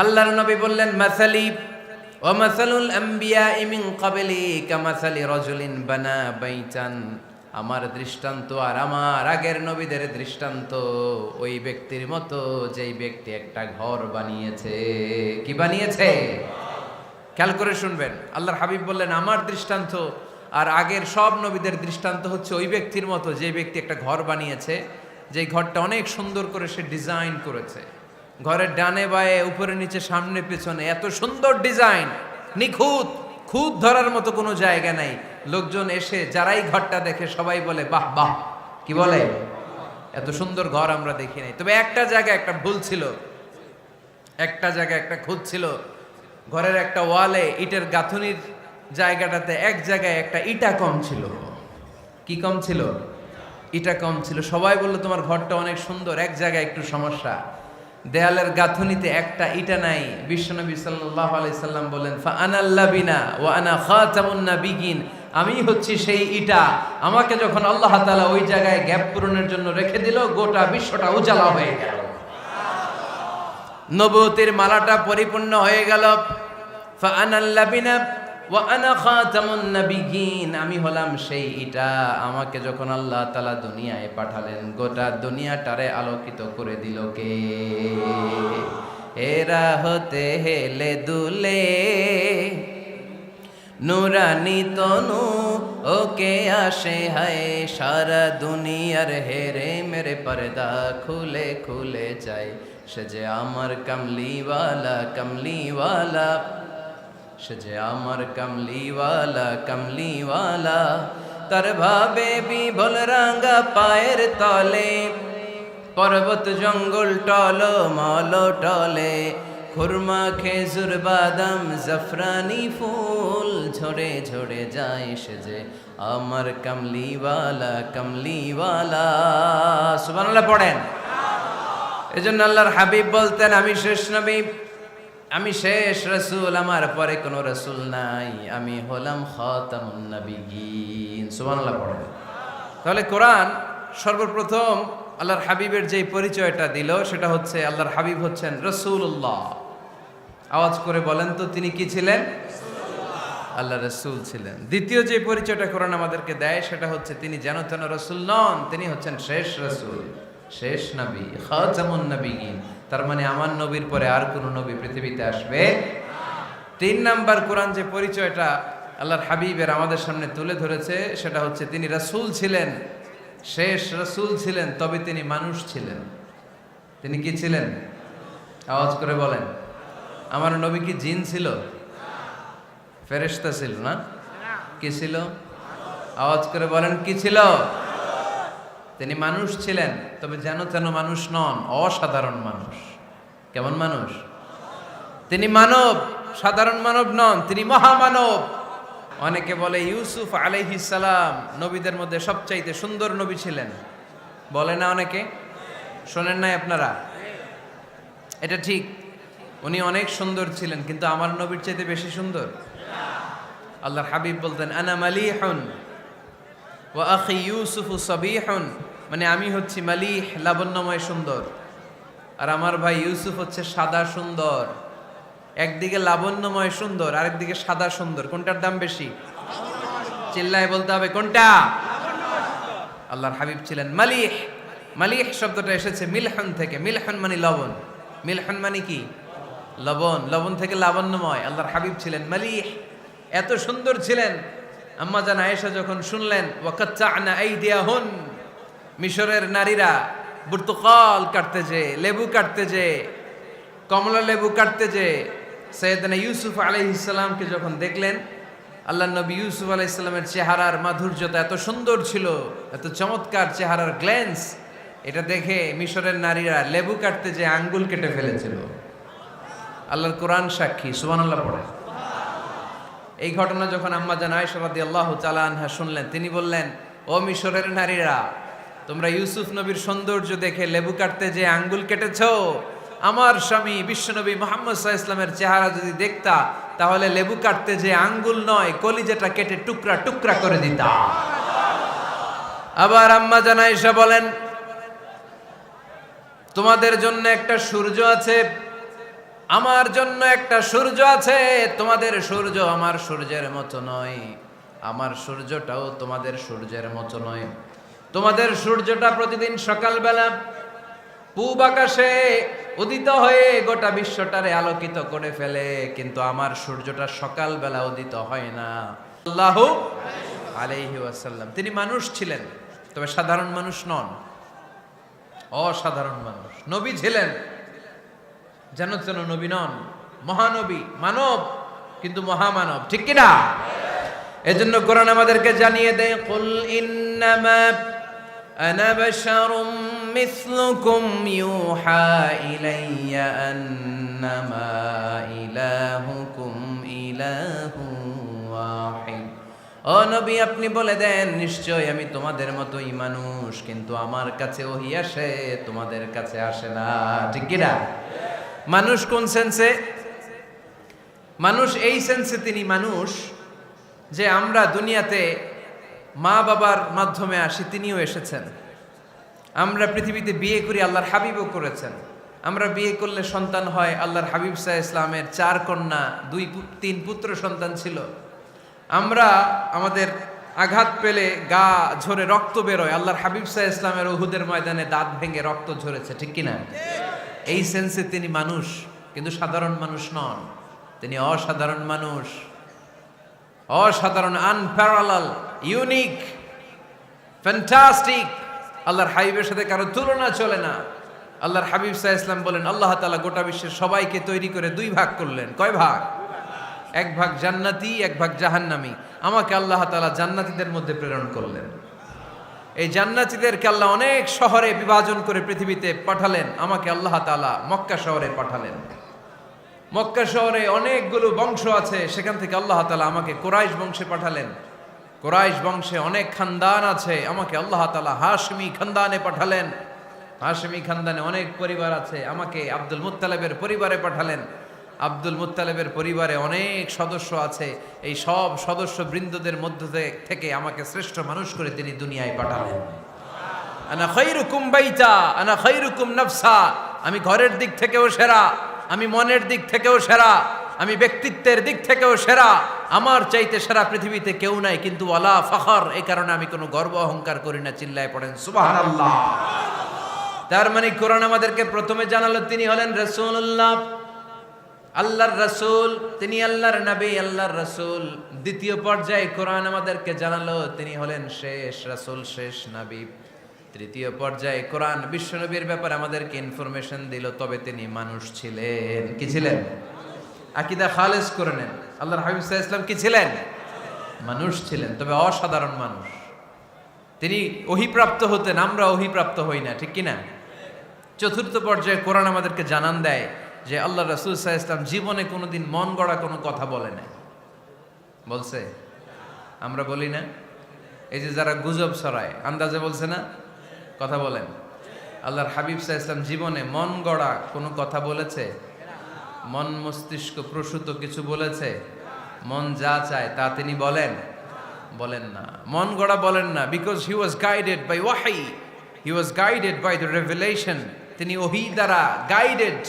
আল্লাহর নবী বললেন, মাসালি ওয়া মাসালুল আমবিয়াই মিন ক্বাবলি কামাসালি রাজুলিন বানা বাইতান, আমার দৃষ্টান্ত আর আমার আগের নবীদের দৃষ্টান্ত ওই ব্যক্তির মতো যেই ব্যক্তি একটা ঘর বানিয়েছে। কি বানিয়েছে? খেয়াল করে শুনবেন, আল্লাহর হাবিব বললেন আমার দৃষ্টান্ত আর আগের সব নবীদের দৃষ্টান্ত হচ্ছে ওই ব্যক্তির মতো যে ব্যক্তি একটা ঘর বানিয়েছে, যে ঘরটা অনেক সুন্দর করে সে ডিজাইন করেছে। ঘরের ডানে বায়ে উপরে নিচে সামনে পেছনে এত সুন্দর ডিজাইন, নিখুঁত, খুঁত ধরার মতো কোনো জায়গা নাই। লোকজন এসে যারাই ঘরটা দেখে সবাই বলে বাহ বাহ। কি বলে? এত সুন্দর ঘর আমরা দেখি নাই। তবে একটা জায়গায় একটা ভুল ছিল, একটা জায়গায় একটা খুঁত ছিল। ঘরের একটা ওয়ালে ইটের গাঁথুনির জায়গাটাতে এক জায়গায় একটা ইটা কম ছিল। কি কম ছিল? ইটা কম ছিল। সবাই বললো তোমার ঘরটা অনেক সুন্দর, এক জায়গায় একটু সমস্যা, দেয়ালের গাঁথুনিতে একটা ইটা নাই। বিশ্বনবী সাল্লাল্লাহু আলাইহি সাল্লাম বলেন, ফা আনাল লাবিনা ওয়া আনা খাতামুন নাবিয়িন, আমি হচ্ছি সেই ইটা। আমাকে যখন আল্লাহ তাআলা ওই জায়গায় গ্যাপ পূরণের জন্য রেখে দিল, গোটা বিশ্বটা উজালা হয়ে গেল, নবুয়তের মালাটা পরিপূর্ণ হয়ে গেল। ফা আনাল লাবিনা ওয়া আনা খাতামুন নাবিয়িন, আমি হলাম সেই ইটা। আমাকে যখন আল্লাহ তাআলা দুনিয়ায় পাঠালেন, গোটা দুনিয়াটারে আলোকিত করে দিল কে? এরা হতে হেলে দুলে নুরানি তনু ওকে আসে হায়, সারা দুনিয়ার হেরে মেরে পর্দা খুলে খুলে যায়। সে যে আমার কামলিওয়ালা কামলিওয়ালা, সে যে আমার কামলিওয়ালা কামলিওয়ালা, তার ভাবে বিভোল রাঙ্গা পায়ের তলে, পর্বত জঙ্গল টল মল টলে, খুরমা খেজুর বাদাম জাফরানি ফুল ঝরে ঝরে যায়। সে যে আমার কামলিওয়ালা কামলিওয়ালা। সুবহানাল্লাহ পড়েন। এজন্য আল্লাহর হাবিব বলতেন, আমি শেষ নবী, আমি শেষ রাসূল, আমার পরে কোনো রাসূল নাই, আমি হলাম খাতামুন নাবিয়িন। সুবহানাল্লাহ পড়েন। তাহলে কোরআন সর্বপ্রথম আল্লাহর হাবিবের যে পরিচয়টা দিল সেটা হচ্ছে আল্লাহর হাবিব হচ্ছেন রাসূলুল্লাহ। আওয়াজ করে বলেন তো, তিনি কি ছিলেন? আল্লাহ রাসূল ছিলেন। দ্বিতীয় যে পরিচয়টা কোরআন আমাদেরকে দেয় সেটা হচ্ছে তিনি যেন তেন রাসূল নন, তিনি হচ্ছেন শেষ রাসূল, শেষ নবী, খাতামুন নাবিয়িন। তার মানে আমার নবীর পরে আর কোনো নবী পৃথিবীতে আসবে। তিন নাম্বার কোরআন যে পরিচয়টা আল্লাহর হাবিবের আমাদের সামনে তুলে ধরেছে সেটা হচ্ছে তিনি রাসূল ছিলেন, শেষ রাসূল ছিলেন, তবে তিনি মানুষ ছিলেন। তিনি কি ছিলেন? আওয়াজ করে বলেন। আমার নবী কি জিন ছিল? ফেরেশতা ছিল না? কি ছিল? আওয়াজ করে বলেন, কি ছিল? তিনি মানুষ ছিলেন, তবে যেন তেন মানুষ নন, অসাধারণ মানুষ। কেমন মানুষ? তিনি মানব, সাধারণ মানব নন, তিনি মহামানব। অনেকে বলে ইউসুফ আলাইহিস সালাম নবীদের মধ্যে সবচাইতে সুন্দর নবী ছিলেন, বলে না অনেকে? শোনেন নাই আপনারা? এটা ঠিক, উনি অনেক সুন্দর ছিলেন, কিন্তু আমার নবীর চাইতে বেশি সুন্দর। আল্লাহর হাবিব বলতেন, আনা মালিহুন ওয়া আখি ইউসুফু সাবিহুন, মানে আমি হচ্ছি মালিহ, লাবণ্যময় সুন্দর, আর আমার ভাই ইউসুফ হচ্ছে সাদা সুন্দর। একদিকে লাবণ্যময় সুন্দর, আরেকদিকে সাদা সুন্দর, কোনটার দাম বেশি? চিল্লায় বলতে হবে কোনটা? আল্লাহর হাবিব ছিলেন মালিহ। মালিহ শব্দটা এসেছে মিলহন থেকে। মিলহন মানে লবণ, মিলহন মানে কি? লবণ। লবণ থেকে লাবণ্যময়। আল্লাহর হাবিব ছিলেন মালিহ, এত সুন্দর ছিলেন। আম্মা জান আয়েশা যখন শুনলেন ওয়াকাত্তা'না আইদিয়াহুন, মিশরের নারীরা বুর্তুকাল কাটতে যে, লেবু কাটতে যে, কমলা লেবু কাটতে যে সাইয়েদনা ইউসুফ আলাইহিস সালামকে যখন দেখলেন, আল্লাহর নবী ইউসুফ আলাইহিস সালামের চেহারার মাধুর্যতা এত সুন্দর ছিল, এত চমৎকার চেহারার গ্ল্যান্স, এটা দেখে মিশরের নারীরা লেবু কাটতে যে আঙ্গুল কেটে ফেলেছিল। আল্লাহর কোরআন সাক্ষী। সুবহানাল্লাহ পড়ে। এই ঘটনা যখন আম্মা জান আয়েশা রাদিয়াল্লাহু তাআলা আনহা শুনলেন, তিনি বললেন, ও মিশরের নারীরা, তোমরা ইউসুফ নবীর সৌন্দর্য দেখে লেবু কাটতে যে আঙ্গুল কেটেছো, আমার স্বামী বিশ্বনবী মুহাম্মদ সাল্লাল্লাহু আলাইহি ওয়াসাল্লামের চেহারা যদি দেখতা তাহলে লেবু কাটতে যে আঙ্গুল নয় কলিজাটা কেটে টুকরা টুকরা করে দিতাম। আবার আম্মা জান আয়েশা বলেন, তোমাদের জন্য একটা সূর্য আছে, আমার জন্য একটা সূর্য আছে। তোমাদের সূর্য আমার সূর্যের মতো নয়, আমার সূর্যটাও তোমাদের সূর্যের মতো নয়। তোমাদের সূর্যটা প্রতিদিন সকালবেলা পূব আকাশে উদিত হয়ে গোটা বিশ্বটারে আলোকিত করে ফেলে, কিন্তু আমার সূর্যটা সকালবেলা উদিত হয় না। আল্লাহু আলাইহি ওয়াসাল্লাম তিনি মানুষ ছিলেন, তবে সাধারণ মানুষ নন, অসাধারণ মানুষ। নবী ছিলেন, যেন তেন নবী নন, মহানবী, মানব কিন্তু মহামানব, ঠিক কিনা? এজন্য কোরআন আমাদেরকে জানিয়ে দেয়, কুল ইন্নামা আনা বাশারুম মিসলুকুম ইউহা ইলাইয়া আন্নামা ইলাহুকুম ইলাহু ওয়াহিদ। ও নবী, আপনি বলে দেন, নিশ্চয় আমি তোমাদের মতোই মানুষ, কিন্তু আমার কাছে ওহী আসে, তোমাদের কাছে আসে না, ঠিক কিনা? মানুষ কোন সেন্সে? মানুষ এই সেন্সে তিনি মানুষ যে আমরা দুনিয়াতে মা বাবার মাধ্যমে আসি, তিনিও এসেছেন। আমরা পৃথিবীতে বিয়ে করি, আল্লাহর হাবিবও করেছেন। আমরা বিয়ে করলে সন্তান হয়, আল্লাহর হাবিব সাল্লাল্লাহু আলাইহি ইসলামের 4 কন্যা 2-3 পুত্র সন্তান ছিল। আমরা আমাদের আঘাত পেলে গা ঝরে রক্ত বেরোয়, আল্লাহর হাবিব সাল্লাল্লাহু আলাইহি ইসলামের উহুদের ময়দানে দাঁত ভেঙে রক্ত ঝরেছে, ঠিক কিনা? এই সেন্সে তিনি মানুষ, কিন্তু সাধারণ মানুষ নন, তিনি অসাধারণ মানুষ, অসাধারণ, আনপ্যারালাল, ইউনিক, ফ্যান্টাস্টিক। আল্লাহর হাবিবের সাথে কারো তুলনা চলে না। আল্লাহর হাবিব সাল্লাল্লাহু আলাইহি ওয়াসাল্লাম বলেন, আল্লাহ তাআলা গোটা বিশ্বের সবাইকে তৈরি করে 2 ভাগ করলেন। কয় ভাগ? 1 ভাগ জান্নাতি, 1 ভাগ জাহান্নামী। আমাকে আল্লাহ তাআলা জান্নাতীদের মধ্যে প্রেরণ করলেন। এই জান্নাতীদেরকে আল্লাহ অনেক শহরে বিভাজন করে পৃথিবীতে পাঠালেন, আমাকে আল্লাহ তাআলা মক্কা শহরে পাঠালেন। মক্কা শহরে অনেকগুলো বংশ আছে, সেখান থেকে আল্লাহ তাআলা আমাকে কুরাইশ বংশে পাঠালেন। কুরাইশ বংশে অনেক খানদান আছে, আমাকে আল্লাহ তাআলা হাশমি খানদানে পাঠালেন। হাশমি খানদানে অনেক পরিবার আছে, আমাকে আব্দুল মুত্তালিবের পরিবারে পাঠালেন। আব্দুল মুত্তালিবের পরিবারে অনেক সদস্য আছে, এই সব সদস্য বৃন্দদের মধ্য থেকে আমাকে শ্রেষ্ঠ মানুষ করে তিনি দুনিয়ায় পাঠালেন। আনা খায়রুকুম বাইতা আনা খায়রুকুম নাফসা, আমি ঘরের দিক থেকেও সেরা, আমি মনের দিক থেকেও সেরা, আমি ব্যক্তিত্বের দিক থেকেও সেরা, আমার চাইতে সেরা পৃথিবীতে কেউ নাই, কিন্তু ওয়ালা ফখর, এই কারণে আমি কোনো গর্ব অহংকার করি না। চিল্লায় পড়েন সুবহানাল্লাহ। তার মানে কোরআন আমাদেরকে প্রথমে জানালো তিনি হলেন রাসূলুল্লাহ, আল্লাহর রাসূল, তিনি আল্লাহর নবী, আল্লাহর রাসূল। দ্বিতীয় পর্যায়ে কোরআন আমাদেরকে জানালো তিনি হলেন শেষ রাসূল, শেষ নবী। তৃতীয় পর্যায়ে কোরআন বিশ্বনবীর ব্যাপারে আমাদেরকে ইনফরমেশন দিল, তবে তিনি মানুষ ছিলেন। কি ছিলেন? আকীদা খালেস করে নেন, আল্লাহর হাবিব সাল্লাল্লাহু আলাইহি ওয়াসাল্লাম কি ছিলেন? মানুষ ছিলেন, তবে অসাধারণ মানুষ। তিনি ওহীপ্রাপ্ত হতেন, আমরা ওহীপ্রাপ্ত হই না, ঠিক কিনা? চতুর্থ পর্যায়ে কোরআন আমাদেরকে জানান দেয় যে আল্লাহ রাসূল সাল্লাল্লাহু আলাইহি ওয়াসাল্লাম জীবনে কোনোদিন মন গড়া কোনো কথা বলে নাই। বলছে? আমরা বলি না? এই যে যারা গুজব ছড়ায়, আন্দাজে বলছে না, কথা বলেন। আল্লাহর হাবিব সাল্লাল্লাহু আলাইহি ওয়াসাল্লাম জীবনে মন গড়া কোনো কথা বলেছে? মন মস্তিষ্ক প্রসূত কিছু বলেছে? মন যা চায় তা তিনি বলেন? বলেন না, মন গড়া বলেন না। Because he was guided by ওয়াহি, he was guided by the revelation. তিনি ওহী দ্বারা গাইডেড,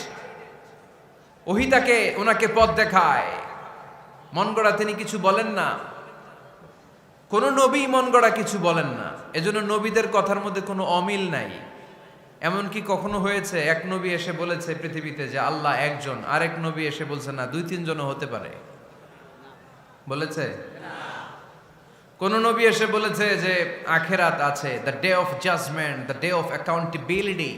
ওহী তাকে ওনাকে পথ দেখায়। মন গড়া তিনি কিছু বলেন না, কোন নবী মন গড়া কিছু বলেন না। এজন্য নবীদের কথার মধ্যে কোনো অমিল নাই। এমনকি কখনো হয়েছে এক নবী এসে বলেছে পৃথিবীতে যে আল্লাহ একজন, আরেক নবী এসে বলছে না 2-3 জনও হতে পারে? বলেছে? কোন নবী এসে বলেছে যে আখিরাত আছে, the day of judgement, the day of accountability,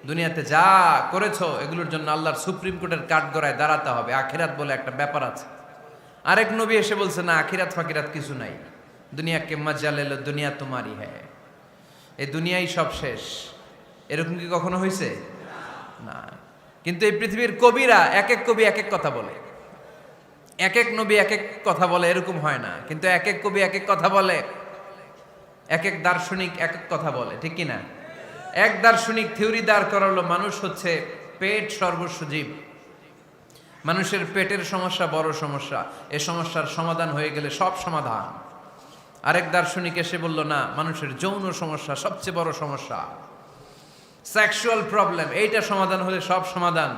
দুনিয়াতে যা করেছো এগুলোর জন্য আল্লাহর সুপ্রিম কোর্টের কাঠগড়ায় দাঁড়াতে হবে, আখিরাত বলে একটা ব্যাপার আছে? আরেক নবী এসে বলছে না, আখিরাত ফাকিরাত কিছু নাই, দুনিয়াকে মজা লেলো, দুনিয়া তোমারই হ্যায়, এই দুনিয়াই সব শেষ। এরকম কি কখনো হয়েছে? না। কিন্তু এই পৃথিবীর কবিরা এক এক কবি এক এক কথা বলে, এক এক নবী এক এক কথা বলে, এরকম হয় না। কিন্তু এক এক কবি এক এক কথা বলে, এক এক দার্শনিক এক এক কথা বলে, ঠিক কিনা? এক দার্শনিক থিওরি দাঁড় করালো মানুষ হচ্ছে পেট সর্বস্ব জীব, মানুষের পেটের সমস্যা বড় সমস্যা, এ সমস্যার সমাধান হয়ে গেলে সব সমাধান। আরেক দার্শনিক এসে বলল না, মানুষের যৌন সমস্যা সবচেয়ে বড় সমস্যা, সেক্সুয়াল প্রবলেম, এইটা সমাধান হলে সব সমাধান।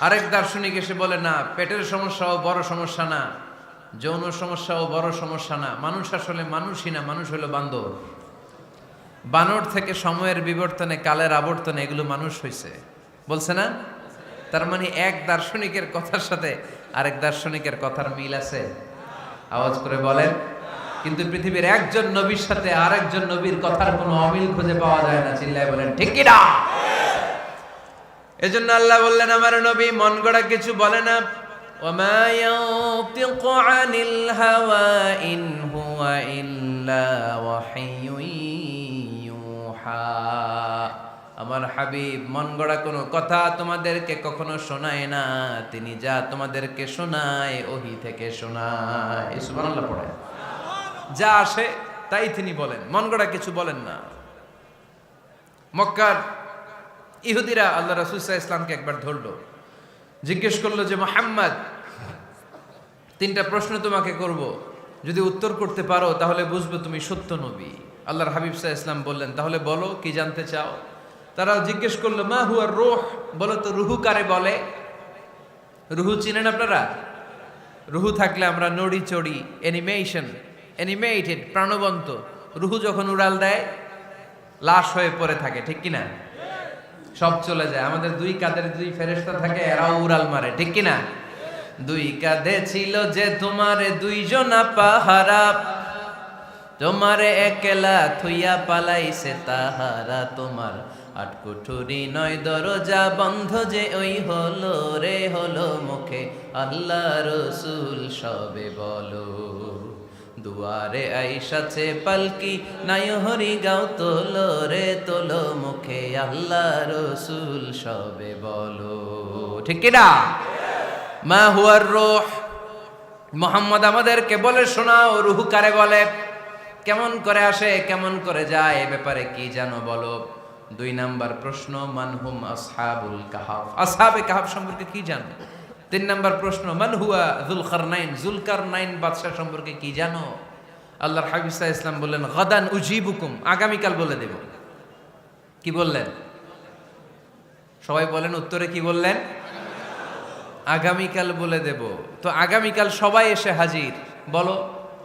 আরেক দার্শনিক এসে বলে না, পেটের সমস্যাও বড় সমস্যা না, যৌন সমস্যাও বড় সমস্যা না, মানুষ আসলে মানুষই না, মানুষ হলো বান্দর। বানর থেকে সময়ের বিবর্তনে, কালের আবর্তনে এগুলো মানুষ হয়েছে, বলছে না? তার মানে এক দার্শনিকের কথার সাথে আরেক দার্শনিকের কথার মিল আছে? আওয়াজ করে বলেন। কিন্তু পৃথিবীর একজন নবীর সাথে আরেকজন নবীর কথার কোনো অমিল খুঁজে পাওয়া যায় না। চিল্লায় বলেন ঠিক কি না? এজন্য আল্লাহ বললেন, আমার নবী মন গড়া কিছু বলে না। ওমা ইয়ানতিকু আনিল হাওয়া ইন হুয়া ইল্লা ওয়াহিয়ুন ইউহা। আমার হাবিব মন গড়া কোনো কথা তোমাদেরকে কখনো শোনায় না, তিনি যা তোমাদেরকে শোনায় ওহী থেকে শোনায়। সুবহানাল্লাহ পড়ে। যা আসে তাই তিনি বলেন, মন গড়া কিছু বলেন না। মক্কার ইহুদিরা আল্লাহ রাসূল সাল্লাল্লাহু আলাইহি ওয়াসাল্লামকে একবার ধরলো, জিজ্ঞেস করলো যে মুহাম্মদ, তিনটা প্রশ্ন তোমাকে করব, যদি উত্তর করতে পারো তাহলে বুঝবো তুমি সত্য নবী। আল্লাহর হাবিব সাল্লাল্লাহু আলাইহি ওয়াসাল্লাম বললেন, তাহলে বলো কি জানতে চাও? তারা জিজ্ঞেস করলো, মা হুয়া রূহ, বলো তো রুহু কারে বলে? রুহু চিনেন আপনারা? রুহু থাকলে আমরা নড়ি চড়ি, অ্যানিমেটেড, প্রাণবন্ত। রুহু যখন উড়াল দেয় লাশ হয়ে পড়ে থাকে, ঠিক কিনা? সব চলে যায়। আমাদের দুই কাঁধের দুই ফেরেশতা থাকে, এরাও উড়াল মারে, ঠিক কিনা? দুই কাঁধে ছিল যে তোমারে দুইজনা পাহারা, তোমারে একলা থুইয়া পালাইছে তাহারা, তোমার আট কুঠুরি নয় দরজা বন্ধ যে ওই হলো রে হলো মুখে আল্লাহ রসুল সবে বলো, দুয়ারে আইসাছে পালকি নাই হরি গাও তোলো রে তোলো মুখে আল্লাহ রসুল সবে বলো, ঠিক কিনা? মা হুয়ার রূহ, মুহাম্মদ আমাদেরকে বলে শোনাও রুহু কারে বলে, কেমন করে আসে, কেমন করে যায়, এ ব্যাপারে কি জানো বলো। দুই নাম্বার প্রশ্ন, মানহুম আসহাবুল কাহাফ, আসহাবে কাহাফ সম্পর্কে কি জানো? তিন নাম্বার প্রশ্ন, মান হুয়া যুলকারনাইন, যুলকারনাইন বাদশা সম্পর্কে কি জানো? আল্লাহর হাবিব সাল্লাল্লাহু আলাইহি ওয়াসাল্লাম বললেন, গাদান উজিবুকুম, আগামীকাল বলে দেব। কি বললেন? সবাই বলেন উত্তরে কি বললেন? আগামীকাল বলে দেব। তো আগামীকাল সবাই এসে হাজির। বলো,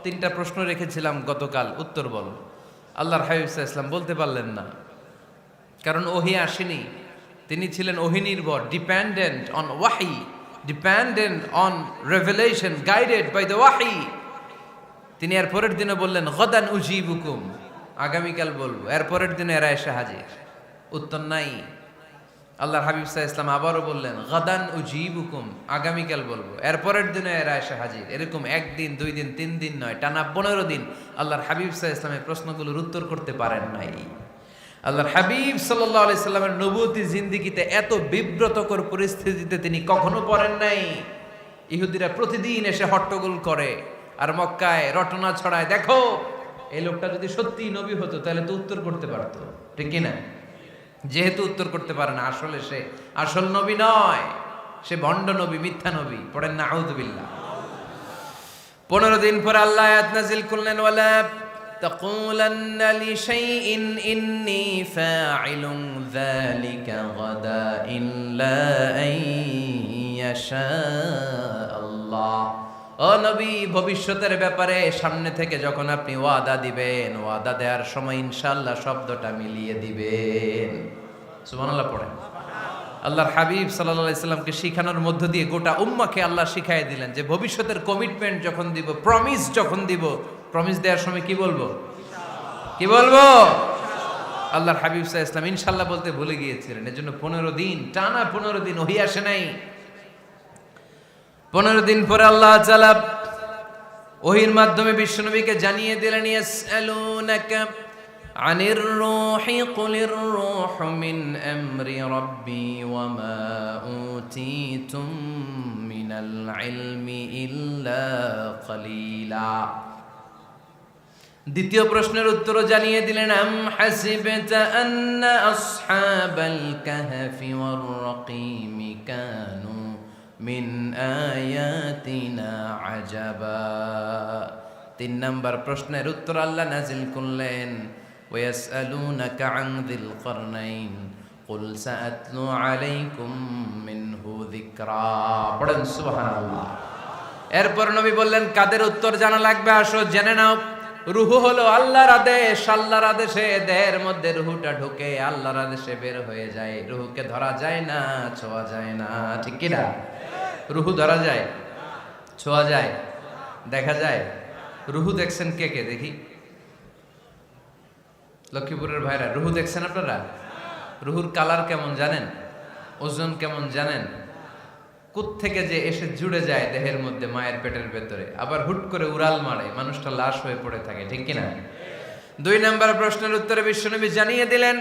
তিনটা প্রশ্ন রেখেছিলাম গতকাল, উত্তর বলো। আল্লাহর হাবিব সাল্লাল্লাহু আলাইহি ওয়াসাল্লাম বলতে পারলেন না, কারণ ওহী আসেনি। তিনি ছিলেন ওহী নির্ভর, ডিপেন্ডেন্ট অন ওয়াহি, dependent on revelation, guided by the ওয়াহি। তিনি এর পরের দিনে বললেন, গাদান উজিবুকুম, আগামীকাল বলবো। এর পরের দিনে এরা এসে হাজির, উত্তর নাই। আল্লাহর হাবিব সাল্লাল্লাহু আলাইহি ওয়াসাল্লাম আবারও বললেন, গাদান উজিবুকুম, আগামীকাল বলবো। এর পরের দিনে এরা এসে হাজির। এরকম একদিন, দুই দিন, তিন দিন নয়, টানা 15 দিন আল্লাহর হাবিব সাল্লাল্লাহু আলাইহি ওয়াসাল্লামের প্রশ্নগুলোর উত্তর করতে পারেন নাই। আল্লাহর হাবিব সাল্লাল্লাহু আলাইহি সাল্লামের নবুয়তি জিন্দেগিতে এত বিব্রতকর পরিস্থিতিতে তিনি কখনো পড়েন নাই। ইহুদিরা প্রতিদিন এসে হট্টগোল করে আর মক্কায় রটনা ছড়ায়, দেখো এই লোকটা যদি সত্যি নবী হতো তাহলে তো উত্তর করতে পারতো, ঠিক কিনা? যেহেতু উত্তর করতে পারে না, আসলে সে আসল নবী নয়, সে ভণ্ড নবী, মিথ্যা নবী। পড়েন না আউযুবিল্লাহ। 15 দিন পর আল্লাহ আয়াত নাযিল করলেন, ওয়ালা তাকুলান্না লিশাইইন ইন্নী ফাইলুন যালিকা গাদা ইল্লা আইয়াশা আল্লাহ। ও নবী, ভবিষ্যতের ব্যাপারে সামনে থেকে যখন আপনি ওয়াদা দিবেন, ওয়াদা দেওয়ার সময় ইনশাআল্লাহ শব্দটা মিলিয়ে দিবেন। সুবহানাল্লাহ পড়েন। আল্লাহর হাবিব সাল্লাল্লাহু আলাইহি সাল্লামকে শিখানোর মধ্য দিয়ে গোটা উম্মাহকে আল্লাহ শিখাইয়ে দিলেন যে ভবিষ্যতের কমিটমেন্ট যখন দিব, প্রমিস যখন দিব, প্রমিস দেওয়ার সময় কি বলবো? কি বলবো? আল্লাহর হাবিব সাল্লাল্লাহু আলাইহি ওয়াসাল্লাম ইনশাআল্লাহ বলতে ভুলে গিয়েছিলেন। এজন্য 15 দিন, টানা 15 দিন ওহী আসে নাই। 15 দিন পরে আল্লাহ তাআলা ওহীর মাধ্যমে বিশ্বনবীকে জানিয়ে দিলেন, ইয়াসআলুনাকা আনির রূহি কুলির রূহু মিন আমরি রাব্বি ওয়া মা উতীতুম মিনাল ইলমি ইল্লা কলিলা। দ্বিতীয় প্রশ্নের উত্তরও জানিয়ে দিলেন, আম হাসিবতা আন্না আসহাবাল কাহফি ওয়ার রাকিমি কানু মিন আয়াতিনা আজাবা। 3 নাম্বার প্রশ্নের উত্তর আল্লাহ নাজিল করলেন, ওয়াসআলুনাকা আন যিল করনাইন কুল সাআতলু আলাইকুম মিনহু যিকরা। পড়েন সুবহানাল্লাহ। এরপর নবী বললেন, কাদের উত্তর জানা লাগবে, আসো জেনে নাও। রুহু হলো আল্লাহর আদেশ, আল্লাহর আদেশে দেহের মধ্যে রুহুটা ঢুকে আল্লাহর আদেশে বের হয়ে যায়। রুহুকে ধরা যায় না, ছোঁয়া যায় না, ঠিক কি না? রুহু ধরা যায়, ছোঁয়া যায়, দেখা যায়? রুহু দেখছেন কে কে দেখি? লক্ষ্মীপুরের ভাইরা, রুহু দেখছেন আপনারা? রুহুর কালার কেমন জানেন? ওজন কেমন জানেন? কোত্থেকে যে এসে জুড়ে যায় দেহের মধ্যে, মায়ের পেটের ভেতরে, আবার হুট করে উড়াল মারে, মানুষটা লাশ হয়ে পড়ে থাকে, ঠিক কিনা? 2 নম্বর প্রশ্নের উত্তরে বিশ্বনবী জানিয়ে দিলেন,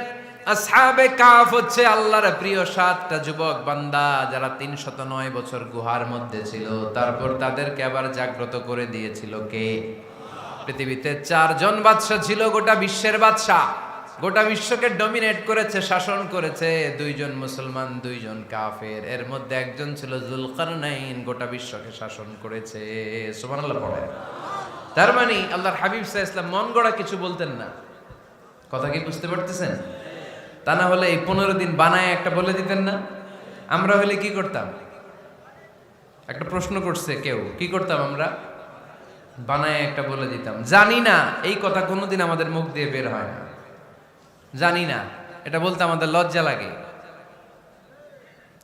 আসহাবে কাফ হচ্ছে আল্লাহর প্রিয় 7টা যুবক বান্দা, যারা 309 বছর গুহার মধ্যে ছিল। তারপর তাদেরকে আবার জাগ্রত করে দিয়েছিল কে? পৃথিবীতে 4 জন বাদশা ছিল, গোটা বিশ্বের বাদশা, গোটা বিশ্বকে ডমিনেট করেছে, শাসন করেছে। 2 জন মুসলমান, 2 জন কাফের। এর মধ্যে একজন ছিল যুলকারনাইন, গোটা বিশ্বকে শাসন করেছে। সুবহানাল্লাহ পড়ে। তার মানে আল্লাহর হাবিব সাল্লাল্লাহু আলাইহি ওয়াসাল্লাম মন গড়া কিছু বলতেন না। কথা কি বুঝতে পারতেছেন? তা না হলে এই 15 দিন বানায় একটা বলে দিতেন না? আমরা হলে কি করতাম? একটা প্রশ্ন করছে কেউ, কি করতাম আমরা? বানায় একটা বলে দিতাম। জানি না, এই কথা কোনোদিন আমাদের মুখ দিয়ে বের হয় না। জানি না, এটা বলতে আমাদের লজ্জা লাগে।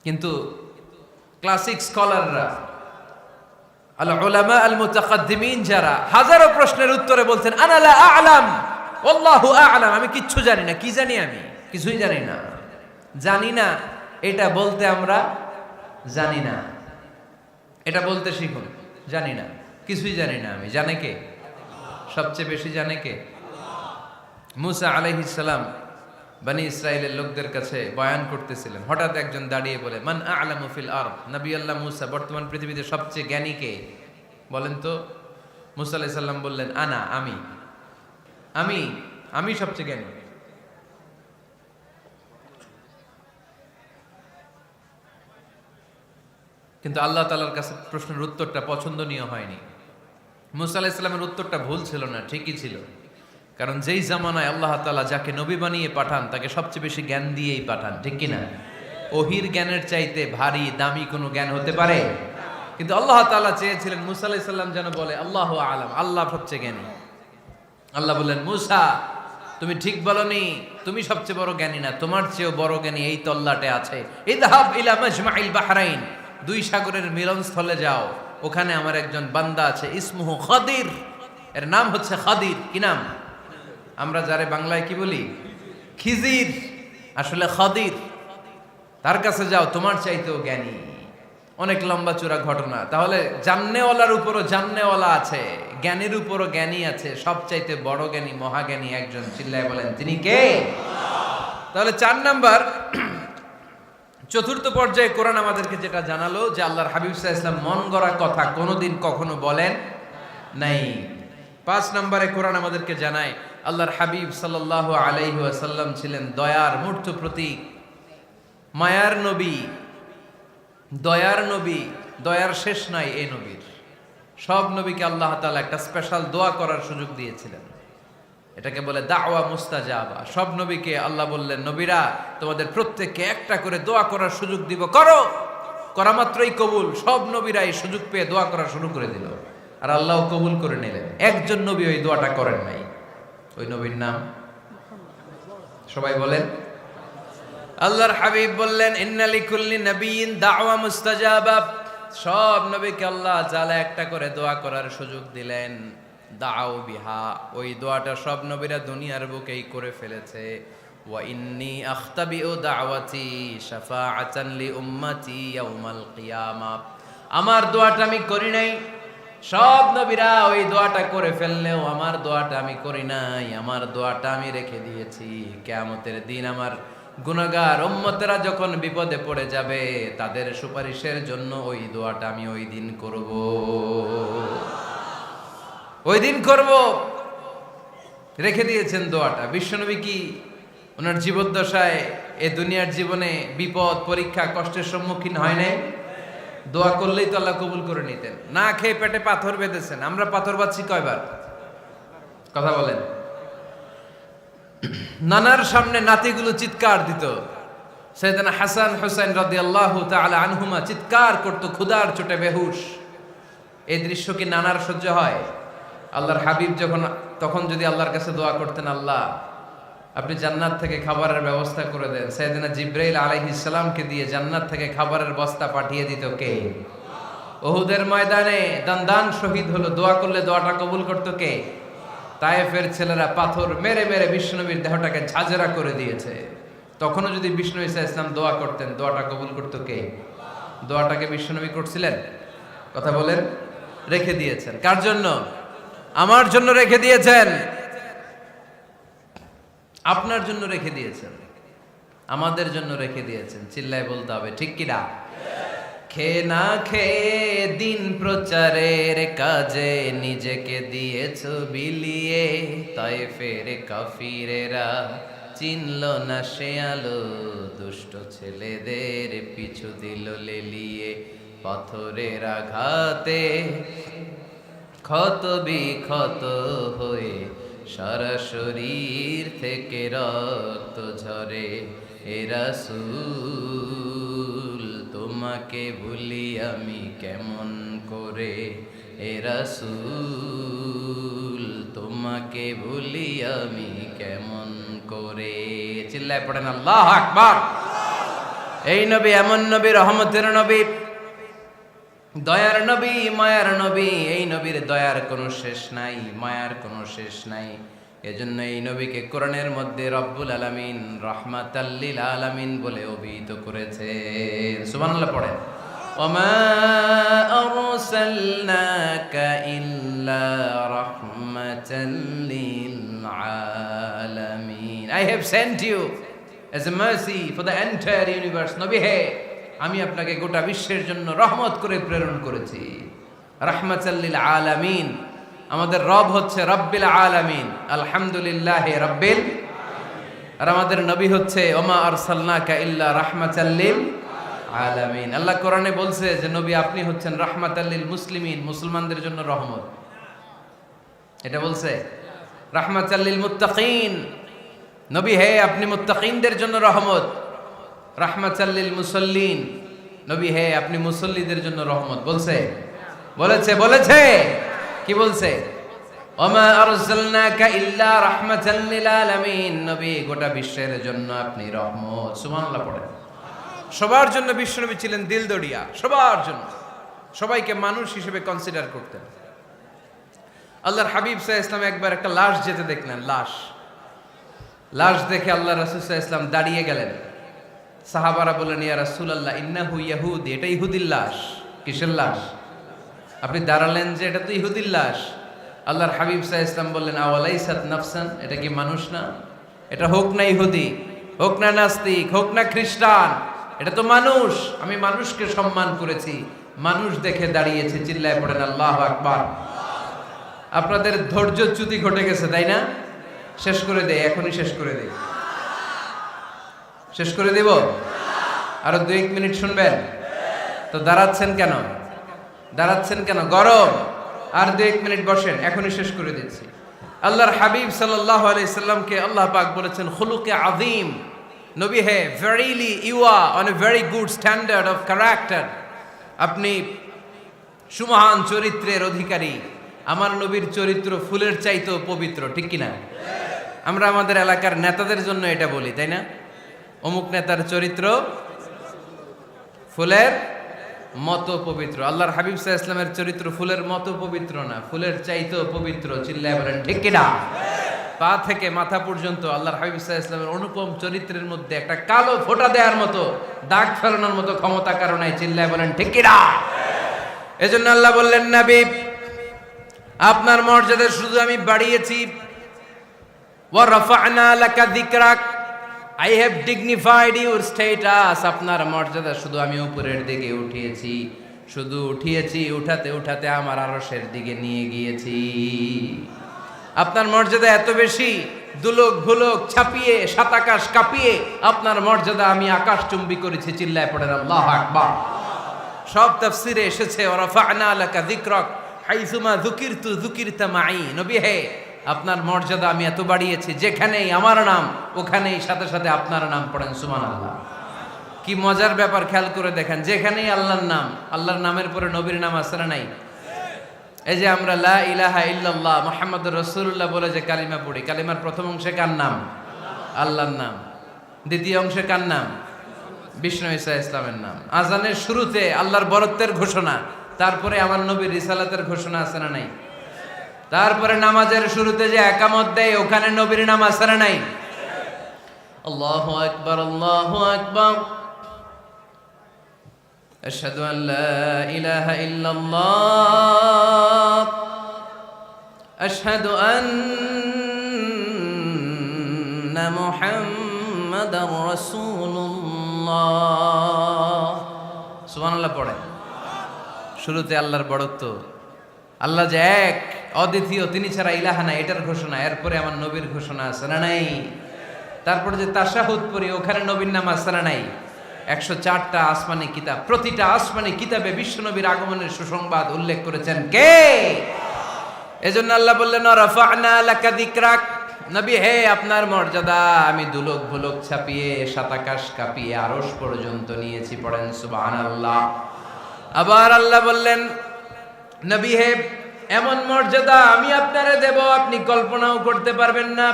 কিন্তু ক্লাসিক স্কলাররা, আল উলামা আল মুতাকাদ্দিমিন, যারা হাজারো প্রশ্নের উত্তরে বলছেন আনা লা আ'লাম ওয়াল্লাহু আ'লাম, আমি কিচ্ছু জানি না। কি জানি? আমি কিছুই জানি না। জানি না এটা বলতে আমরা জানি না, এটা বলতে শিখুন। জানি না, কিছুই জানি না আমি। জানে কে? সবচেয়ে বেশি জানে কে? মুসা আলাইহিস সালাম বনি ইসরাইলের লোকদের কাছে বয়ান করতেছিলেন। হঠাৎ একজন দাঁড়িয়ে বলে, মান আ'লামু ফিল আরদ। নবী আল্লাহ মুসা, বর্তমান পৃথিবীতে সবচেয়ে জ্ঞানী কে বলেন তো? মুসা আলাইহিস সালাম বললেন, আনা, আমি আমি আমি সবচেয়ে জ্ঞানী। কিন্তু আল্লাহ তাআলার কাছে প্রশ্নের উত্তরটা পছন্দনীয় হয়নি। মুসা আলাইহিস সালামের উত্তরটা ভুল ছিল না, ঠিকই ছিল। কারণ যেই জামানায় আল্লাহ তাআলা যাকে নবী বানিয়ে পাঠান, তাকে সবচেয়ে বেশি জ্ঞান দিয়েই পাঠান, ঠিক কিনা? ওহির জ্ঞানের চাইতে ভারী দামি কোনো জ্ঞান হতে পারে? কিন্তু আল্লাহ তাআলা চেয়েছিলেন মুসা আলাইহিস সালাম যেন বলে আল্লাহু আ'লাম, আল্লাহ সবচেয়ে জ্ঞানী। আল্লাহ বললেন, মুসা তুমি ঠিক বলনি, তুমি সবচেয়ে বড় জ্ঞানী না, তোমার চেয়েও বড় জ্ঞানী এই তল্লাটে আছে। ইযহাব ইলা মাজমাইল বাহরাইন, 2 সাগরের মিলনস্থলে যাও, ওখানে আমার একজন বান্দা আছে, ইসমুহু খাদির, এর নাম হচ্ছে খাদির। কি নাম? আমরা যারে বাংলায় কি বলি? খিজির, আসলে খাদির। তার কাছে যাও, তোমার চাইতেও জ্ঞানী। অনেক লম্বা চূড়া ঘটনা। তাহলে জান্নেওয়ালার উপরও জান্নেওয়ালা আছে, জ্ঞানীর উপরও জ্ঞানী আছে। সবচাইতে বড় জ্ঞানী, মহাজ্ঞানী একজন, চিল্লায় বলেন তিনি কে? তাহলে 4 নাম্বার, চতুর্থ পর্যায়ে কোরআন আমাদেরকে যেটা জানালো যে আল্লাহর হাবিব সাল্লাল্লাহু আলাইহি ওয়াসাল্লাম মন গড়া কথা কোনোদিন কখনো বলেন নাই। 5 নম্বরে কোরআন আমাদেরকে জানায় আল্লাহর হাবিব সাল্লাল্লাহু আলাইহি ওয়াসাল্লাম ছিলেন দয়ার মূর্ত প্রতীক, মায়ার নবী, দয়ার নবী। দয়ার শেষ নাই এই নবীর। সব নবীকে আল্লাহ তাআলা একটা স্পেশাল দোয়া করার সুযোগ দিয়েছিলেন, এটাকে বলে দাওয়া মুস্তাজাবা। সব নবীকে আল্লাহ বললেন, নবীরা তোমাদের প্রত্যেককে একটা করে দোয়া করার সুযোগ দিব, করো। করা মাত্রই কবুল। সব নবীরা এই সুযোগ পেয়ে দোয়া করা শুরু করে দিল, আর আল্লাহ কবুল করে নিলেন। একজন নবী ওই দোয়াটা করেন নাই। ওই নবীর নাম সবাই বলেন। আল্লাহর হাবিব বললেন, ইন্না লিকুল্লি নাবিয়্যিন দাওয়া মুস্তাজাবা। সব নবীকে আল্লাহ তাআলা একটা করে দোয়া করার সুযোগ দিলেন। দাও বিহা, ওই দোয়াটা সব নবীরা দুনিয়ার বুকেই করে ফেলেছে। ওয়া ইন্নী আখতাবিউ দাওয়াতি শাফাআতান লি উম্মতি ইয়াউমাল কিয়ামা। আমার দোয়াটা আমি করি নাই, সব নবীরা ওই দোয়াটা করে ফেললেও আমার দোয়াটা আমি করি নাই। আমার দোয়াটা আমি রেখে দিয়েছি কিয়ামতের দিন আমার গুনাহগার উম্মতেরা যখন বিপদে পড়ে যাবে, তাদের সুপারিশের জন্য ওই দোয়াটা আমি ওই দিন করব, ওই দিন করব। রেখে দিয়েছেন দোয়াটা। বিশ্বনবী কি ওনার জীবদ্দশায় এ দুনিয়ার জীবনে বিপদ, পরীক্ষা, কষ্টের সম্মুখীন হয় নাই? দোয়া করলেই তো আল্লাহ কবুল করে নিতেন। না খেয়ে পেটে পাথর বেঁধেছেন, আমরা পাথর বাঁধছি কয়বার? কথা বলেন। নানার সামনে নাতিগুলো চিৎকার দিত, সাইয়েদনা হাসান হুসাইন রাদিয়াল্লাহু তাআলা আনহুমা চিৎকার করত ক্ষুধার চোটে বেহুশ। এই দৃশ্য কি নানার সহ্য হয়? আল্লাহর হাবিব তখন যদি আল্লাহর কাছে দোয়া করতেন, আল্লাহ আপনি জান্নাত থেকে খাবারের ব্যবস্থা করে দেন, সাইয়েদনা জিবরাইল আলাইহিস সালামকে দিয়ে জান্নাত থেকে খাবারের বস্তা পাঠিয়ে দিত কে? উহুদের ময়দানে দান শহীদ হলো, দোয়া করলে দোয়াটা কবুল করতো কে? তায়েফের ছেলেরা পাথর মেরে মেরে বিষ্ণুনবীর দেহটাকে ঝাঁঝরা করে দিয়েছে। তখনও যদি বিষ্ণু ঈসা ইসলাম দোয়া করতেন, দোয়াটা কবুল করতো কে? দোয়াটাকে বিষ্ণুনবী করছিলেন? কথা বলেন। রেখে দিয়েছেন কার জন্য? আমার জন্য রেখে দিয়েছেন, আপনার জন্য রেখে দিয়েছেন, আমাদের জন্য রেখে দিয়েছেন। চিল্লায় বলতে হবে ঠিক কিনা? খেয়ে না খেয়ে দিন প্রচারের কাজে নিজেকে দিয়েছ বিলিয়ে, তায়েফের কাফিরেরা চিনল না সে আলো, দুষ্ট ছেলেদের পিছু দিল লেলিয়ে। পাথরের আঘাতে ক্ষত বিক্ষত হয়ে সারা শরীর থেকে রক্ত ঝরে। এ রাসূল তোমাকে ভুলি আমি কেমন করে, এ রাসূল তোমাকে ভুলি আমি কেমন করে। চিল্লায় পড়েন আল্লাহু আকবার। এই নবী এমন নবী, রহমতের নবী, দয়ার নবী, মায়ার নবী। এই নবীর দয়ার কোনো শেষ নাই, মায়ার কোনো শেষ নাই। এজন্য এই নবীকে কোরআনের মধ্যে রব্বুল আলামিন রাহমাতাল লিল আলামিন বলে অভিহিত করেছে। সুবহানাল্লাহ পড়েন। ওয়ামা আরসালনাকা ইল্লা রাহমাতাল লিল আলামিন। I have sent you as a mercy for the entire universe. নবী হে, আমি আপনাকে গোটা বিশ্বের জন্য রহমত করে প্রেরণ করেছি। রাহমাতাল লিল আলামিন। আমাদের রব হচ্ছে রব্বিল আলামিন, আলহামদুলিল্লাহি রাব্বিল। আর আমাদের নবী হচ্ছে ওমা আরসালনাকা ইল্লা রাহমাতাল লিল আলামিন। আল্লাহ কোরআনে বলছে যে নবী আপনি হচ্ছেন রাহমাতাল লিল মুসলিমিন, মুসলমানদের জন্য রহমত। এটা বলছে রাহমাতাল লিল মুত্তাকিন। নবী হে, আপনি মুত্তাকিনদের জন্য রহমত। রাহমাতাল লিল মুসাল্লিন। নবী হে, আপনি মুসল্লিদের জন্য রহমত। বলছে বলেছে কি বলছে? ওমা আরসালনাকা ইল্লা রাহমাতাল লিল আলামিন। নবী গোটা বিশ্বের জন্য আপনি রহমত। সুবহানাল্লাহ পড়েন। সবার জন্য বিশ্বনবী ছিলেন দিলদরিয়া, সবার জন্য, সবাইকে মানুষ হিসেবে কনসিডার করতেন। আল্লাহর হাবিব সাল্লাল্লাহু আলাইহি ওয়াসাল্লাম একবার একটা লাশ যেতে দেখলেন, লাশ দেখে আল্লাহ রাসূল সাল্লাল্লাহু আলাইহি ওয়াসাল্লাম দাঁড়িয়ে গেলেন। সাহাবারা বললেন, ইয়া রাসূলুল্লাহ ইন্নাহু ইয়াহুদি, এটা ইহুদির লাশ। কিসের লাশ? আপনি দাঁড়ালেন যে এটা তো ইহুদির লাশ। আল্লাহর হাবিব সাল্লাল্লাহু আলাইহি ওয়াসাল্লাম বললেন, আওয়ালাইসাত নাফসান, এটা কি মানুষ না? এটা হোক না ইহুদি, হোক না নাস্তিক, হোক না খ্রিস্টান, এটা তো মানুষ। আমি মানুষকে সম্মান করেছি, মানুষ দেখে দাঁড়িয়েছে। চিল্লায় পড়েন আল্লাহু আকবার। আপনাদের ধৈর্যচ্যুতি ঘটে গেছে, তাই না? শেষ করে দেই, এখনই শেষ করে দেই। শেষ করে দেব? আরো 2-1 মিনিট শুনবেন তো? দাঁড়াচ্ছেন কেন? গরম। আর 2-1 মিনিট বসেন, এখনই শেষ করে দিচ্ছি। আল্লাহর হাবিব সাল্লাল্লাহু আলাইহি সাল্লামকে আল্লাহ পাক বলেছেন খুলুকে আযীম। নবী হে, verily you are on a very good standard of character. আপনি সুমহান চরিত্রের অধিকারী। আমার নবীর চরিত্র ফুলের চাইতেও পবিত্র, ঠিক কিনা? আমরা আমাদের এলাকার নেতাদের জন্য এটা বলি, তাই না? অমুক নেতার চরিত্র ফুলের মতো পবিত্র। আল্লাহর হাবিব সাল্লাল্লাহু আলাইহি ওয়াসাল্লামের চরিত্র ফুলের মতো পবিত্র না, ফুলের চাইতেও পবিত্র। চিল্লায় বলেন ঠিক কিনা? পা থেকে মাথা পর্যন্ত আল্লাহর হাবিব সাল্লাল্লাহু আলাইহি ওয়াসাল্লামের অনুপম চরিত্রের মধ্যে একটা কালো ফোঁটা দেওয়ার মতো, দাগ ফেলানোর মতো ক্ষমতা কারো নাই। চিল্লায় বলেন ঠিক কিনা? এজন্য আল্লাহ বললেন, নবী আপনার মর্যাদা শুধু আমি বাড়িয়েছি। ওয়া রাফা'না লাকা যিকরাক, I have dignified your status. আপনার মর্যাদা শুধু আমি উপরের দিকে উঠিয়েছি, উঠাতে উঠাতে আমার আরশের দিকে নিয়ে গিয়েছি। আপনার মর্যাদা এত বেশি, দুলক ভুলক ছাপিয়ে, সাত আকাশ কাঁপিয়ে আপনার মর্যাদা আমি আকাশচুম্বী করেছি। চিল্লায় পড়েন আল্লাহু আকবার। সব তাফসিরে এসেছে ওয়ারাফা'না লাকা যিকরাক হাইসুমা যুকিরতু যুকিরতা মাই। নবী হে, আপনার মর্যাদা আমি এত বাড়িয়েছি, যেখানেই আমার নাম ওখানেই সাথে সাথে আপনার নাম পড়েন সুবহানাল্লাহ। কি মজার ব্যাপার, খেয়াল করে দেখেন, যেখানেই আল্লাহর নাম, আল্লাহর নামের পরে নবীর নাম আছে না নাই? এই যে আমরা লা ইলাহা ইল্লাল্লাহ মুহাম্মাদুর রাসূলুল্লাহ বলে যে কালিমা পড়ি, কালিমার প্রথম অংশে কার নাম? আল্লাহর নাম। দ্বিতীয় অংশে কার নাম? বিষ্ণু ঈসা ইসলামের নাম। আজানের শুরুতে আল্লাহর বরত্বের ঘোষণা, তারপরে আমার নবীর রিসালাতের ঘোষণা আছে না নাই? তারপরে নামাজের শুরুতে যে একামত দেয়, ওখানে নবীর নাম আছে না নাই? আল্লাহু আকবার, আল্লাহু আকবার, আশহাদু আন লা ইলাহা ইল্লাল্লাহ, আশহাদু আন্না মুহাম্মাদার রাসূলুল্লাহ। সুবহানাল্লাহ পড়েন। শুরুতে আল্লাহর বড়ত্ব, আল্লাহ যে এক অদ্বিতীয়, তিনি ছাড়া ইলাহা নাই, এটার ঘোষণা। এরপরে আমার নবীর ঘোষণা আছে না নাই? তারপরে যে তাশাহুদ পড়ি, ওখানে নবীর নাম আছে না নাই? 104টা আসমানি কিতাব, প্রতিটা আসমানি কিতাবে বিশ্ব নবীর আগমনের সুসংবাদ উল্লেখ করেছেন কে? এজন্য আল্লাহ বললেন রাফা'না লাকা যিকরাক, নবী হে, আপনার মর্যাদা আমি দুলক ভুলক ছাপিয়ে, সাতাকাশ কাঁপিয়ে আরশ পর্যন্ত নিয়েছি। পড়েন সুবহানাল্লাহ। আবার আল্লাহ বললেন, নবী হে, এমন মর্যাদা আমি আপনারে দেব আপনি কল্পনাও করতে পারবেন না।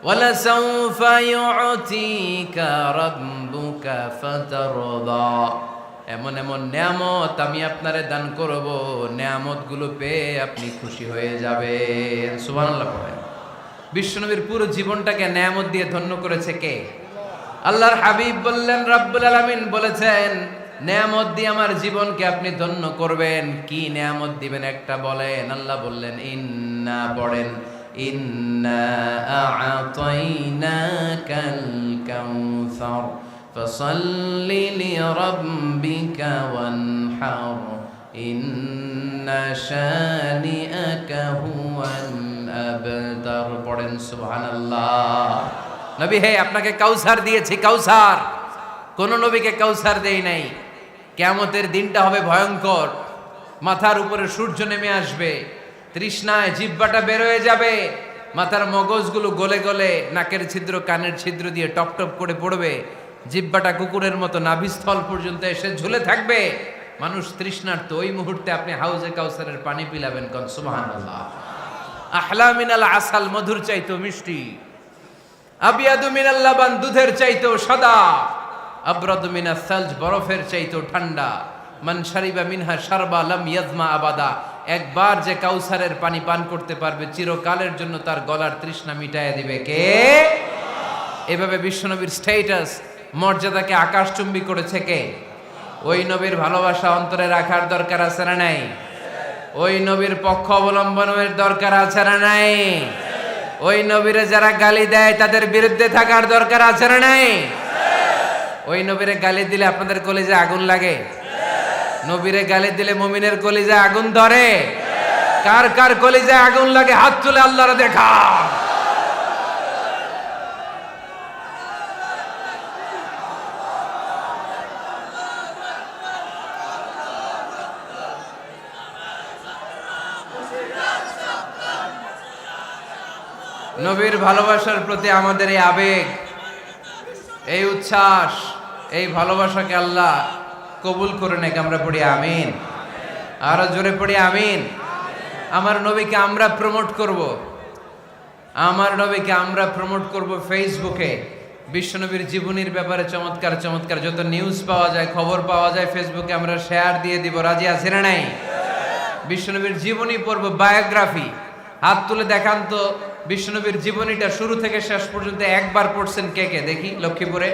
ওয়ালা সাউফা ইউতিকা রাব্বুকা ফাতারদা, এমন এমন নিয়ামত আমি আপনারে দান করব, নিয়ামতগুলো পেয়ে আপনি খুশি হয়ে যাবেন। সুবহানাল্লাহ পড়েন। বিশ্বনবীর পুরো জীবনটাকে নিয়ামত দিয়ে ধন্য করেছে কে? আল্লাহর হাবিব বললেন, রব্বুল আলামিন বলেছেন, নিয়ামত দিয়ে আমার জীবনকে আপনি ধন্য করবেন। কি নিয়ামত দিবেন একটা বলেন? আল্লাহ বললেন, ইন্না, পড়েন, ইন্না আ'তাইনাকাল কাউসার ফাসাল্লি লিরাব্বিকা ওয়ানহার ইন্না শানিআকা হুয়াল আবতার। পড়েন সুবহানাল্লাহ। নবী হে, আপনাকে কাউসার দিয়েছি, কাউসার। কোন নবীকে কাউসার দেই নাই। কিয়ামতের দিনটা হবে ভয়ঙ্কর, মাথার উপরে সূর্য নেমে আসবে, তৃষ্ণায় জিহ্বাটা বের হয়ে যাবে, মাথার মগজগুলো গলে গলে নাকের ছিদ্র কানের ছিদ্র দিয়ে টপ টপ করে পড়বে, জিহ্বাটা কুকুরের মতো নাভিস্থল পর্যন্ত এসে ঝুলে থাকবে। মানুষ তৃষ্ণার্ত। ওই মুহূর্তে আপনি হাউজে কাউসারের পানি পিলাবেন। কোন সুবহানাল্লাহ। আহলা মিনাল আসাল, মধুর চাইতো মিষ্টি, আবিয়াদু মিনাল লাবান, দুধের চাইতো সাদা, আবরাদু মিনাস সালজ, বরফের চাইতো ঠান্ডা, মান শারিবা মিনহা শারবা লাম ইয়াজমা আবাদা, একবার যে কাউসারের পানি পান করতে পারবে চিরকালের জন্য তার গলার তৃষ্ণা মিটাইয়া দিবে কে? এভাবে বিশ্বনবীর স্ট্যাটাস, মর্যাদাকে আকাশচুম্বী করেছে কে? ওই নবীর ভালোবাসা অন্তরে রাখার দরকার আছে না নাই? ওই নবীর পক্ষ অবলম্বনের দরকার আছে না নাই? ওই নবীরে যারা গালি দেয় তাদের বিরুদ্ধে থাকার দরকার আছে না নাই? ওই নবীরে গালি দিলে আপনাদের কলিজায় আগুন লাগে? নবীরে গালি দিলে মুমিনের কলিজায় আগুন ধরে? কার কার কলিজায় আগুন লাগে হাত তুলে আল্লাহরে দেখা। নবীর ভালোবাসার প্রতি আমাদের এই আবেগ, এই উচ্ছ্বাস, এই ভালোবাসাকে আল্লাহ কবুল করে নেক। আমরা পড়ি আমিন। আরো জোরে পড়ি আমিন। আমার নবীকে আমরা প্রমোট করব, আমার নবীকে আমরা প্রমোট করব ফেসবুকে। বিশ্বনবীর জীবনীর ব্যাপারে চমৎকার চমৎকার যত নিউজ পাওয়া যায়, খবর পাওয়া যায়, ফেসবুকে আমরা শেয়ার দিয়ে দিব। রাজি আছে না নাই? বিশ্বনবীর জীবনী পড়ব, বায়োগ্রাফি। হাত তুলে দেখান তো বিশ্বনবীর জীবনীটা শুরু থেকে শেষ পর্যন্ত একবার পড়ছেন কে কে, দেখি লক্ষ্মীপুরে।